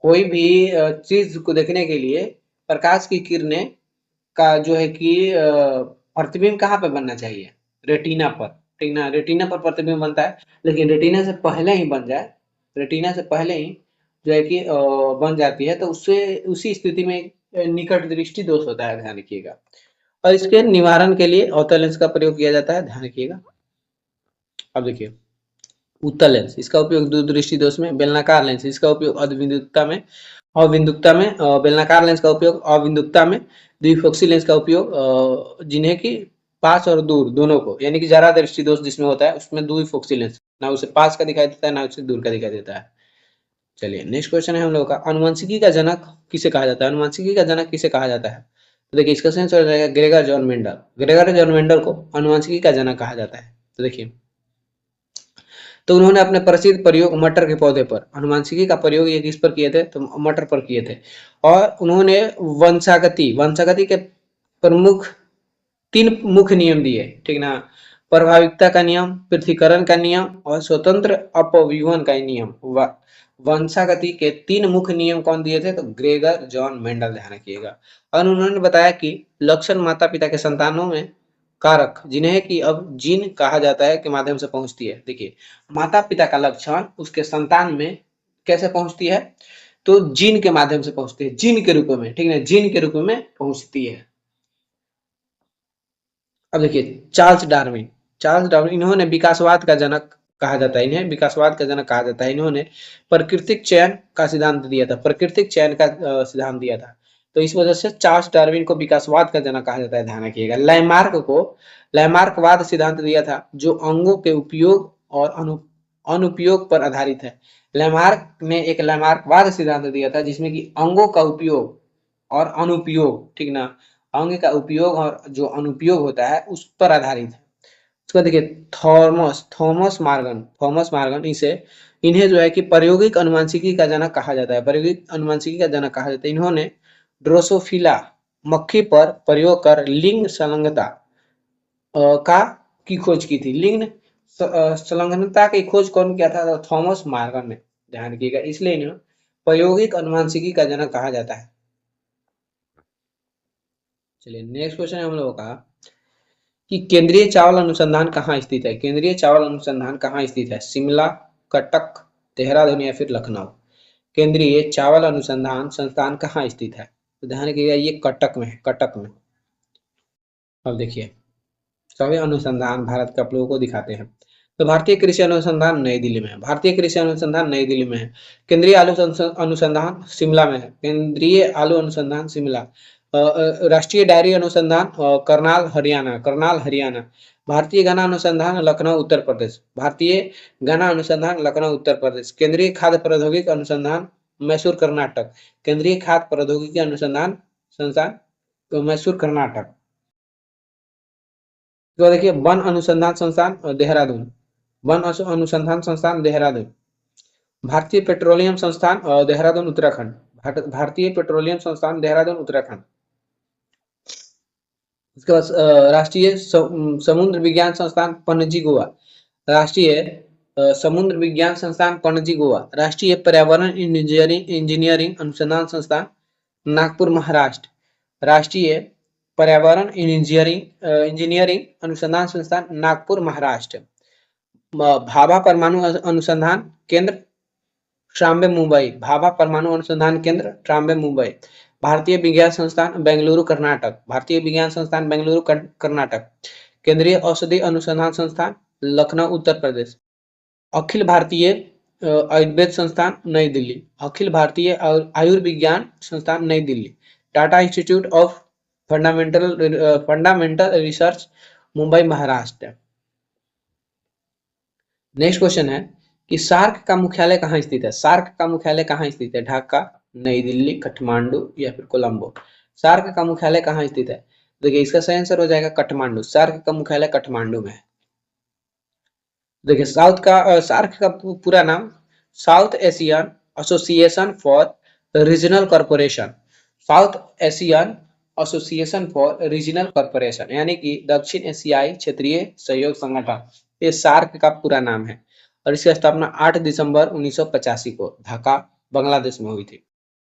कोई भी चीज को देखने के लिए प्रकाश की किरणें का जो है कि प्रतिबिंब कहाँ पे बनना चाहिए? रेटिना पर, ठीक ना, रेटिना पर प्रतिबिंब बनता है, लेकिन रेटिना से पहले ही बन जाए, रेटिना से पहले ही जो है कि बन जाती है, तो उससे उसी स्थिति में निकट दृष्टि दोष होता है, ध्यान रखिएगा। और इसके निवारण के लिए अवतल लेंस का प्रयोग किया जाता है, ध्यान रखिएगा। अब देखिए उत्तल लेंस, इसका उपयोग दूरदृष्टि दोष में, बेलनाकार लेंस इसका उपयोग अविंदुकता में, अविंदुकता में, बेलनाकार लेंस का उपयोग अविंदुकता में, द्विफोक्सी लेंस का उपयोग जिन्हें कि पास और दूर दोनों को, यानी कि ज्यादा दृष्टि दोष जिसमें होता है उसमें द्विफोक्सी लेंस, ना उसे पास का दिखाई देता है ना उसे दूर का दिखाई देता है। चलिए नेक्स्ट क्वेश्चन है हम लोगों का, अनुवंशिकी का जनक किसे कहा जाता है, अनुवंशिकी का जनक किसे कहा जाता है? तो देखिए इसका सेंस हो जाएगा Gregor John Mendel, Gregor John Mendel को अनुवंशिकी का जनक कहा जाता है। तो देखिए, तो उन्होंने अपने प्रसिद्ध प्रयोग मटर के पौधे पर, अनुवांशिकी का प्रयोग ये किस पर किए थे, तो मटर पर किए थे। और उन्होंने वंशागति, वंशागति के प्रमुख 3 मुख्य नियम दिए, ठीक ना, प्रभाविकता का नियम, पृथ्वीकरण का नियम और स्वतंत्र अपव्यूहन का नियम। वंशागति के 3 मुख्य नियम कौन दिए थे, तो ग्रेगर जॉन मेंडल, ध्यान रखिएगा। और उन्होंने बताया कि लक्षण माता पिता के संतानों में कारक, जिन्हें कि अब जीन कहा जाता है, के माध्यम से पहुंचती है। देखिए माता पिता का लक्षण उसके संतान में कैसे पहुंचती है, तो जीन के माध्यम से पहुंचती है, जीन के रूप में, ठीक है, जीन के रूप में पहुंचती है। अब देखिए चार्ल्स डार्विन, चार्ल्स डार्विन इन्होंने विकासवाद का जनक कहा जाता है, इन्हें विकासवाद का जनक कहा जाता है। इन्होंने प्राकृतिक चयन का सिद्धांत दिया था, प्राकृतिक चयन का सिद्धांत दिया था। तो इस वजह से चार्ल्स डार्विन को विकासवाद का जनक कहा जाता है, ध्यान रखिएगा। लैमार्क को लैमार्कवाद सिद्धांत दिया था, जो अंगों के उपयोग और अनुपयोग पर आधारित है। लैमार्क ने एक लैमार्कवाद सिद्धांत दिया था, जिसमें कि अंगों का उपयोग और अनुपयोग, ठीक ना, अंग का उपयोग और जो अनुपयोग होता है उस पर आधारित है। उसको देखिए थॉमस मार्गन इसे, इन्हें जो है कि प्रायोगिक अनुवांशिकी का जनक कहा जाता है, प्रायोगिक अनुवांशिकी का जनक कहा जाता है। इन्होंने ड्रोसोफिला मक्खी पर प्रयोग कर लिंग संलग्नता का की खोज की थी। लिंग संलग्नता की खोज कौन किया था, तो थॉमस मार्गन ने, ध्यान रखिएगा। इसलिए इन्हें प्रायोगिक अनुवांशिकी का जनक कहा जाता है। चलिए नेक्स्ट क्वेश्चन है हम लोगों का कि केंद्रीय चावल अनुसंधान कहाँ स्थित है, केंद्रीय चावल अनुसंधान कहाँ स्थित है, शिमला, कटक, देहरादून या फिर लखनऊ। केंद्रीय चावल अनुसंधान संस्थान कहाँ स्थित है, तो ध्यान रखिएगा ये कटक में है, कटक में। अब देखिए सभी अनुसंधान भारत के आप लोगों को दिखाते हैं। तो भारतीय कृषि अनुसंधान नई दिल्ली में है, भारतीय कृषि अनुसंधान नई दिल्ली में है। केंद्रीय आलू अनुसंधान शिमला में है, केंद्रीय आलू अनुसंधान शिमला। राष्ट्रीय डायरी अनुसंधान करनाल हरियाणा, करनाल हरियाणा। भारतीय गन्ना अनुसंधान लखनऊ उत्तर प्रदेश, भारतीय गन्ना अनुसंधान लखनऊ उत्तर प्रदेश। केंद्रीय खाद्य प्रौद्योगिकी अनुसंधान मैसूर कर्नाटक, केंद्रीय खाद्य प्रौद्योगिकी अनुसंधान संस्थान मैसूर कर्नाटक। तो देखिए वन अनुसंधान संस्थान देहरादून, वन अनुसंधान संस्थान देहरादून। भारतीय पेट्रोलियम संस्थान देहरादून उत्तराखंड, भारतीय पेट्रोलियम संस्थान देहरादून उत्तराखंड। उसके बाद राष्ट्रीय समुद्र विज्ञान संस्थान पणजी गोवा, राष्ट्रीय समुद्र विज्ञान संस्थान पणजी गोवा। राष्ट्रीय पर्यावरण इंजीनियरिंग अनुसंधान संस्थान नागपुर महाराष्ट्र, राष्ट्रीय पर्यावरण इंजीनियरिंग अनुसंधान संस्थान नागपुर महाराष्ट्र। भाभा परमाणु अनुसंधान केंद्र ट्राम्बे मुंबई, भाभा परमाणु अनुसंधान केंद्र ट्राम्बे मुंबई। भारतीय विज्ञान संस्थान बेंगलुरु कर्नाटक, भारतीय विज्ञान संस्थान बेंगलुरु कर्नाटक। केंद्रीय औषधि अनुसंधान संस्थान लखनऊ उत्तर प्रदेश। अखिल भारतीय आयुर्वेद संस्थान नई दिल्ली, अखिल भारतीय आयुर्विज्ञान संस्थान नई Delhi. Tata institute of fundamental research Mumbai Maharashtra. Next question है कि सार्क का मुख्यालय कहाँ स्थित है, सार्क का मुख्यालय कहाँ स्थित है, ढाका, नई दिल्ली, काठमांडू या फिर कोलंबो। सार्क का मुख्यालय कहाँ स्थित है, देखिए इसका सही आंसर हो जाएगा काठमांडू, सार्क का मुख्यालय काठमांडू में है। देखिए सार्क का पूरा नाम south Asian association for regional corporation, south Asian association for regional corporation, यानी कि दक्षिण एशियाई क्षेत्रीय सहयोग संगठन, ये सार्क का पूरा नाम है। और इसकी स्थापना 8 दिसंबर 1985 को ढाका बांग्लादेश में हुई थी,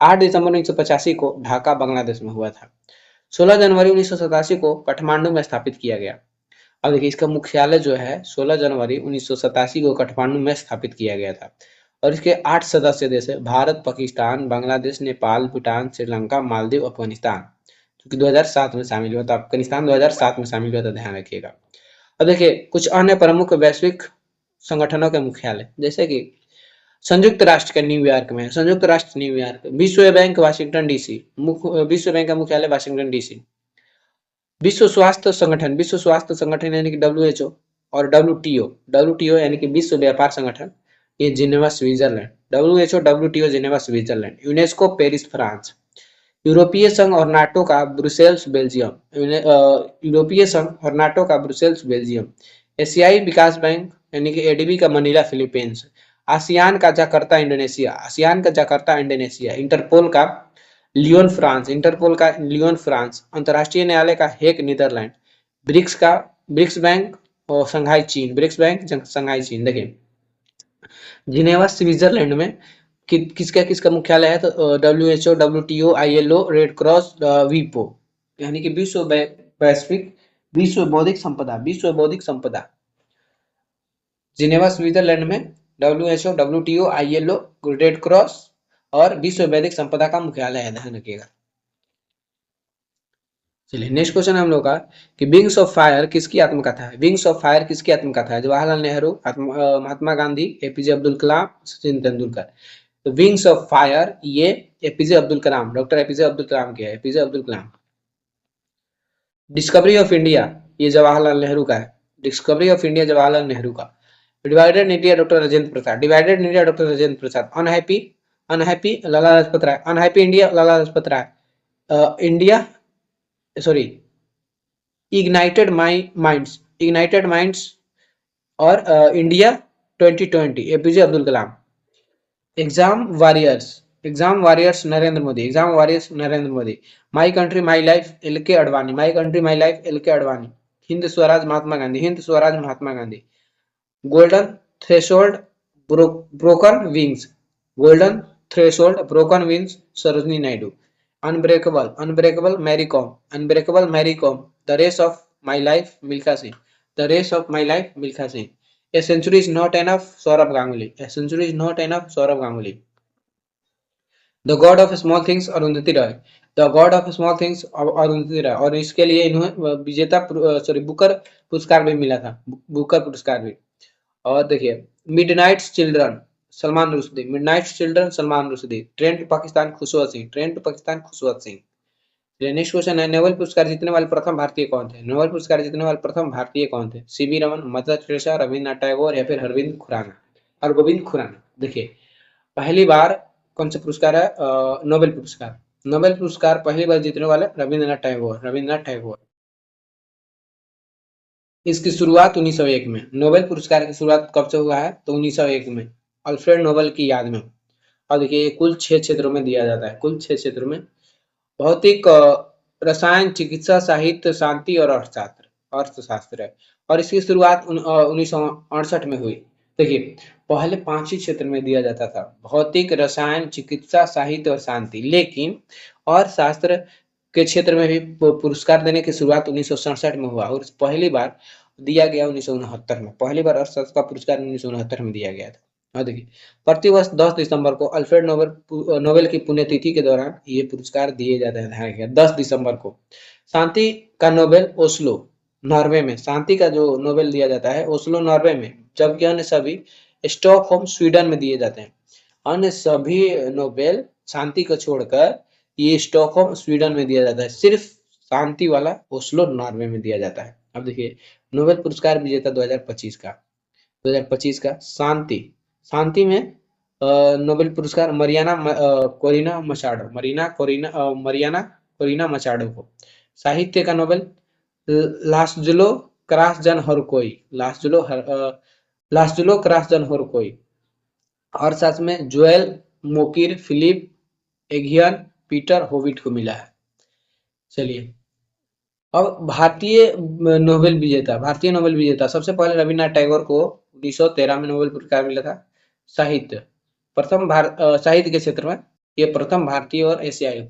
8 दिसंबर 1985 को ढाका बांग्लादेश में हुआ था। 16 जनवरी 1987 को काठमांडू में स्थापित किया गया। अब देखिए इसका मुख्यालय जो है 16 जनवरी 1987 को काठमांडू में स्थापित किया गया था और इसके 8 सदस्य देश है भारत, पाकिस्तान, बांग्लादेश, नेपाल, भूटान, श्रीलंका, मालदीव, अफगानिस्तान, जो कि 2007 में शामिल हुआ था। अफगानिस्तान 2007 में शामिल हुआ था, ध्यान रखिएगा। अब देखिए कुछ अन्य प्रमुख वैश्विक संगठनों के मुख्यालय, जैसे कि संयुक्त राष्ट्र का न्यूयॉर्क में, संयुक्त राष्ट्र न्यूयॉर्क, विश्व बैंक वाशिंगटन डीसी, विश्व बैंक का मुख्यालय वाशिंगटन डीसी, विश्व स्वास्थ्य संगठन यानी कि डब्ल्यूएचओ और डब्ल्यूटीओ यानी कि विश्व व्यापार संगठन, ये Geneva Switzerland, WHO WTO Geneva Switzerland, UNESCO Paris France, यूरोपीय संघ और नाटो का ब्रुसेल्स बेल्जियम, यूरोपीय संघ और नाटो का ब्रुसेल्स बेल्जियम, एशियाई विकास बैंक यानी कि एडीबी का मनीला फिलीपींस, आसियान का जकार्ता इंडोनेशिया, इंटरपोल का लियोन फ्रांस, अंतर्राष्ट्रीय न्यायालय का हेग नीदरलैंड, ब्रिक्स बैंक और शंघाई चीन। देखिए जिनेवा स्विट्जरलैंड में किसका मुख्यालय है, तो WHO, WTO, ILO, red cross, वीपो यानी कि विश्व बौद्धिक संपदा जिनेवा स्विट्जरलैंड में WHO, WTO, ILO, red cross और विश्व बौद्धिक संपदा का मुख्यालय है, ध्यान रखिएगा। चलिए नेक्स्ट क्वेश्चन हम लोग का कि विंग्स ऑफ फायर किसकी आत्मकथा है? विंग्स ऑफ फायर किसकी आत्मकथा है? जवाहरलाल नेहरू, महात्मा गांधी, एपीजे अब्दुल कलाम, सचिन तेंदुलकर। तो विंग्स ऑफ फायर ये एपीजे अब्दुल कलाम, डॉक्टर एपीजे अब्दुल कलाम के है, APJ Abdul Kalam. Discovery of India ये जवाहरलाल नेहरू का है, discovery of India Jawaharlal Nehru का। Divided India doctor Rajendra Prasad, divided India doctor Rajendra Prasad. Unhappy unhappy Lala Lajpat Rai, unhappy India Lala Lajpat Rai. India sorry ignited minds और India 2020 APJ Abdul Kalam. Exam warriors Narendra Modi. My country my life L K Advani. Hind Swaraj Mahatma Gandhi. Golden threshold broken wings Sarojini Naidu. Unbreakable Mary Kom. The race of my life Milkha Singh. A century is not enough, Sourav Ganguly. The god of small things Arundhati Roy. और इसके लिए इन्हें विजेता Booker पुरस्कार भी मिला था, Booker पुरस्कार भी। और देखिए midnight children Salman Rushdie. Trend Pakistan Khushwant Singh. Next question है नोबेल पुरस्कार जीतने वाले प्रथम भारतीय कौन थे? CV Raman, mother Teresa, Rabindranath Tagore या फिर अरगोविंद खुराना। देखिए पहली बार कौन सा पुरस्कार है? नोबेल पुरस्कार पहली बार जीतने वाले रविन्द्रनाथ टैगोर। इसकी शुरुआत 1901 में, नोबेल पुरस्कार की शुरुआत कब से हुआ है? तो 1901 में अल्फ्रेड नोबेल की याद में। और देखिए कुल 6 क्षेत्रों में दिया जाता है, भौतिक, रसायन, चिकित्सा, साहित्य, शांति और अर्थशास्त्र है। और इसकी शुरुआत 1968 में हुई। देखिए पहले 5 ही क्षेत्र में दिया जाता था, भौतिक, रसायन, चिकित्सा, साहित्य और शांति, लेकिन अर्थशास्त्र के क्षेत्र में भी पुरस्कार देने की शुरुआत 1967 में हुआ और पहली बार दिया गया 1969 में। पहली बार अर्थशास्त्र का पुरस्कार 1969 में दिया गया था। और देखिए प्रतिवर्ष 10 दिसंबर को अल्फ्रेड नोबेल की पुण्यतिथि के दौरान ये पुरस्कार दिए जाते हैं। 10 दिसंबर को शांति का नोबेल ओस्लो नॉर्वे में, शांति का जो नोबेल दिया जाता है ओस्लो नॉर्वे में, जबकि अन्य सभी स्टॉकहोम स्वीडन में दिए जाते हैं। अन्य सभी नोबेल शांति को छोड़कर ये स्टॉकहोम स्वीडन में दिया जाता है, सिर्फ शांति वाला ओस्लो नॉर्वे में दिया जाता है। अब देखिए नोबेल पुरस्कार विजेता 2025 का शांति में नोबेल पुरस्कार मरियाना मचाडो को। साहित्य का नोबेल लास्जुलो क्रासजन हरकोई। अर्थशास्त्र में Joel Mokyr, Philippe Aghion, Peter Howitt को मिला है। चलिए अब भारतीय नोबेल विजेता सबसे पहले रविन्द्रनाथ टैगोर को 1913 में नोबेल पुरस्कार मिला था। साहित्य के क्षेत्र में ये प्रथम भारतीय और एशियाई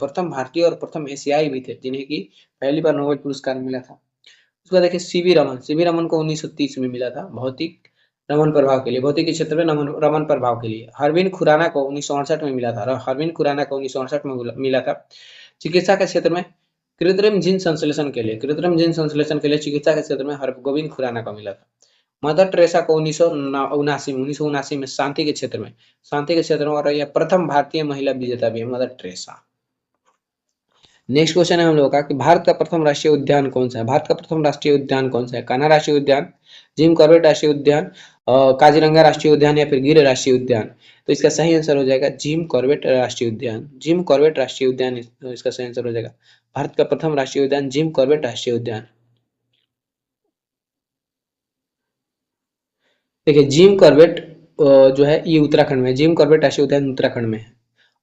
भी थे जिन्हें की पहली बार नोबेल पुरस्कार मिला था। उसके बाद देखिए सीवी रमन को 1930 में मिला था भौतिक रमन प्रभाव के लिए, भौतिक के क्षेत्र में रमन प्रभाव के लिए। हरविंद खुराना को 1968 में मिला था, हरविंद खुराना को 1968 में मिला था चिकित्सा के क्षेत्र में कृत्रिम जीन संश्लेषण के लिए, कृत्रिम जीन संश्लेषण के लिए चिकित्सा के क्षेत्र में हरगोविंद खुराना को मिला था। मदर टेरेसा को 1979 में शांति के क्षेत्र में, और यह प्रथम भारतीय महिला विजेता भी है मदर टेरेसा। नेक्स्ट क्वेश्चन है हम लोगों का कि भारत का प्रथम राष्ट्रीय उद्यान कौन सा है? भारत का प्रथम राष्ट्रीय उद्यान कौन सा है? कान्हा राष्ट्रीय उद्यान, जिम कॉर्बेट राष्ट्रीय उद्यान, काजीरंगा राष्ट्रीय उद्यान या फिर गिर राष्ट्रीय उद्यान? तो इसका सही आंसर हो जाएगा जिम कॉर्बेट राष्ट्रीय उद्यान। जिम कॉर्बेट राष्ट्रीय उद्यान इसका सही आंसर हो जाएगा। भारत का प्रथम राष्ट्रीय उद्यान जिम कॉर्बेट राष्ट्रीय उद्यान। देखिए जिम कॉर्बेट जो है ये उत्तराखंड में, जिम कॉर्बेट राष्ट्रीय उद्यान उत्तराखंड में है।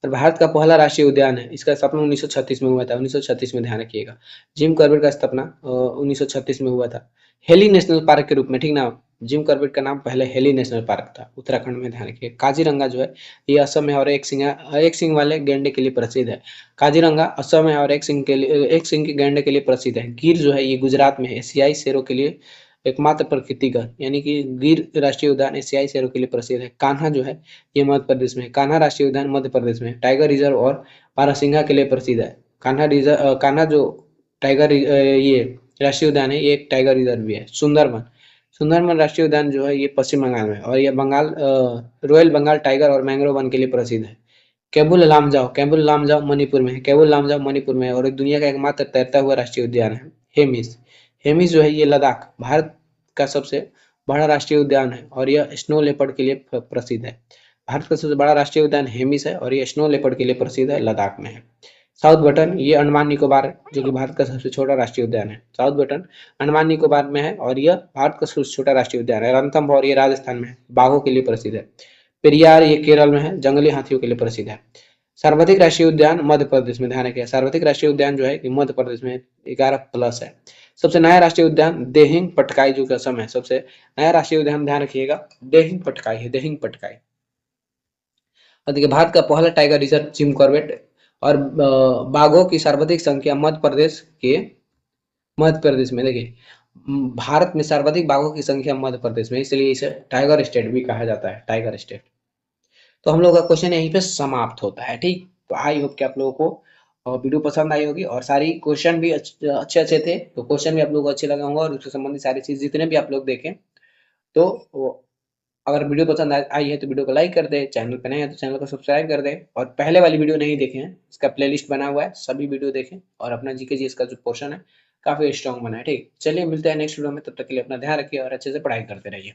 और भारत का पहला राष्ट्रीय उद्यान है, इसका स्थापना 1936 में हुआ था, 1936 में ध्यान रखिएगा। जिम कॉर्बेट का स्थापना 1936 में हुआ था हेली नेशनल पार्क के रूप में, ठीक ना। जिम कॉर्बेट का नाम पहले हेली नेशनल पार्क था, उत्तराखंड में, ध्यान रखिए। काजीरंगा जो है ये असम में और एक सिंग वाले गैंडे के लिए प्रसिद्ध है। काजीरंगा असम में और एक सिंग के गैंडे के लिए प्रसिद्ध है। गिर जो है ये गुजरात में है, एशियाई शेरों के लिए एकमात्र प्रकृतिगत, यानी कि गिर राष्ट्रीय उद्यान एशियाई शेरों के लिए प्रसिद्ध है। कान्हा जो है ये मध्य प्रदेश में है, कान्हा राष्ट्रीय उद्यान मध्य प्रदेश में है। टाइगर रिजर्व और बारहसिंघा के लिए प्रसिद्ध है। कान्हा जो टाइगर ये राष्ट्रीय उद्यान है, ये एक टाइगर रिजर्व भी है। सुंदरबन राष्ट्रीय उद्यान जो है ये पश्चिम बंगाल में, और ये रॉयल बंगाल टाइगर और मैंग्रोव वन के लिए प्रसिद्ध है। केबुल लामजाओ मणिपुर में है, केबुल लामजाओ मणिपुर में है, और एक दुनिया का एकमात्र तैरता हुआ राष्ट्रीय उद्यान है। हेमिस जो है ये लद्दाख, भारत का सबसे बड़ा राष्ट्रीय उद्यान है, और यह स्नो लेपर्ड के लिए प्रसिद्ध है। भारत का सबसे बड़ा राष्ट्रीय उद्यान हेमिस है, और यह स्नो लेपर्ड के लिए प्रसिद्ध है, लद्दाख में है। साउथ बटन ये अंडमान निकोबार जो कि भारत का सबसे छोटा राष्ट्रीय उद्यान है। साउथ बटन अंडमान निकोबार में है, और यह भारत का सबसे छोटा राष्ट्रीय उद्यान है। रणथंभौर ये राजस्थान में है, बाघों के लिए प्रसिद्ध है। पेरियार ये केरल में है, जंगली हाथियों के लिए प्रसिद्ध है। सर्वाधिक राष्ट्रीय उद्यान मध्य प्रदेश में, ध्यान रखिए। सर्वाधिक राष्ट्रीय उद्यान जो है कि मध्य प्रदेश में 11+ है। सबसे नया राष्ट्रीय उद्यान देहिंग पटकाई जो कि असम है। सबसे नया राष्ट्रीय उद्यान ध्यान रखिएगा देहिंग पटकाई है, देहिंग पटकाई। और देखिए भारत का पहला टाइगर रिजर्व जिम कॉर्बेट, और बाघों की सर्वाधिक संख्या मध्य प्रदेश में। देखिए भारत में सर्वाधिक बाघों की संख्या मध्य प्रदेश में, इसलिए इसे टाइगर स्टेट भी कहा जाता है, टाइगर स्टेट। तो हम लोग का क्वेश्चन यहीं पे समाप्त होता है, ठीक। तो आई होप कि आप लोगों को वीडियो पसंद आई होगी, और सारी क्वेश्चन भी अच्छे अच्छे थे, तो क्वेश्चन भी आप लोगों को अच्छे लगे होंगे, और उससे संबंधित सारी चीज जितने भी आप लोग देखें, तो अगर वीडियो पसंद आई है तो वीडियो को लाइक कर दे, चैनल पर नए हैं तो चैनल को सब्सक्राइब कर दे, और पहले वाली वीडियो नहीं देखे हैं इसका प्लेलिस्ट बना हुआ है, सभी वीडियो देखें, और अपना जीके जी इसका जो पोर्शन है काफी स्ट्रॉन्ग बना है, ठीक। चलिए मिलते हैं नेक्स्ट वीडियो में, तब तक के लिए अपना ध्यान रखिए और अच्छे से पढ़ाई करते रहिए।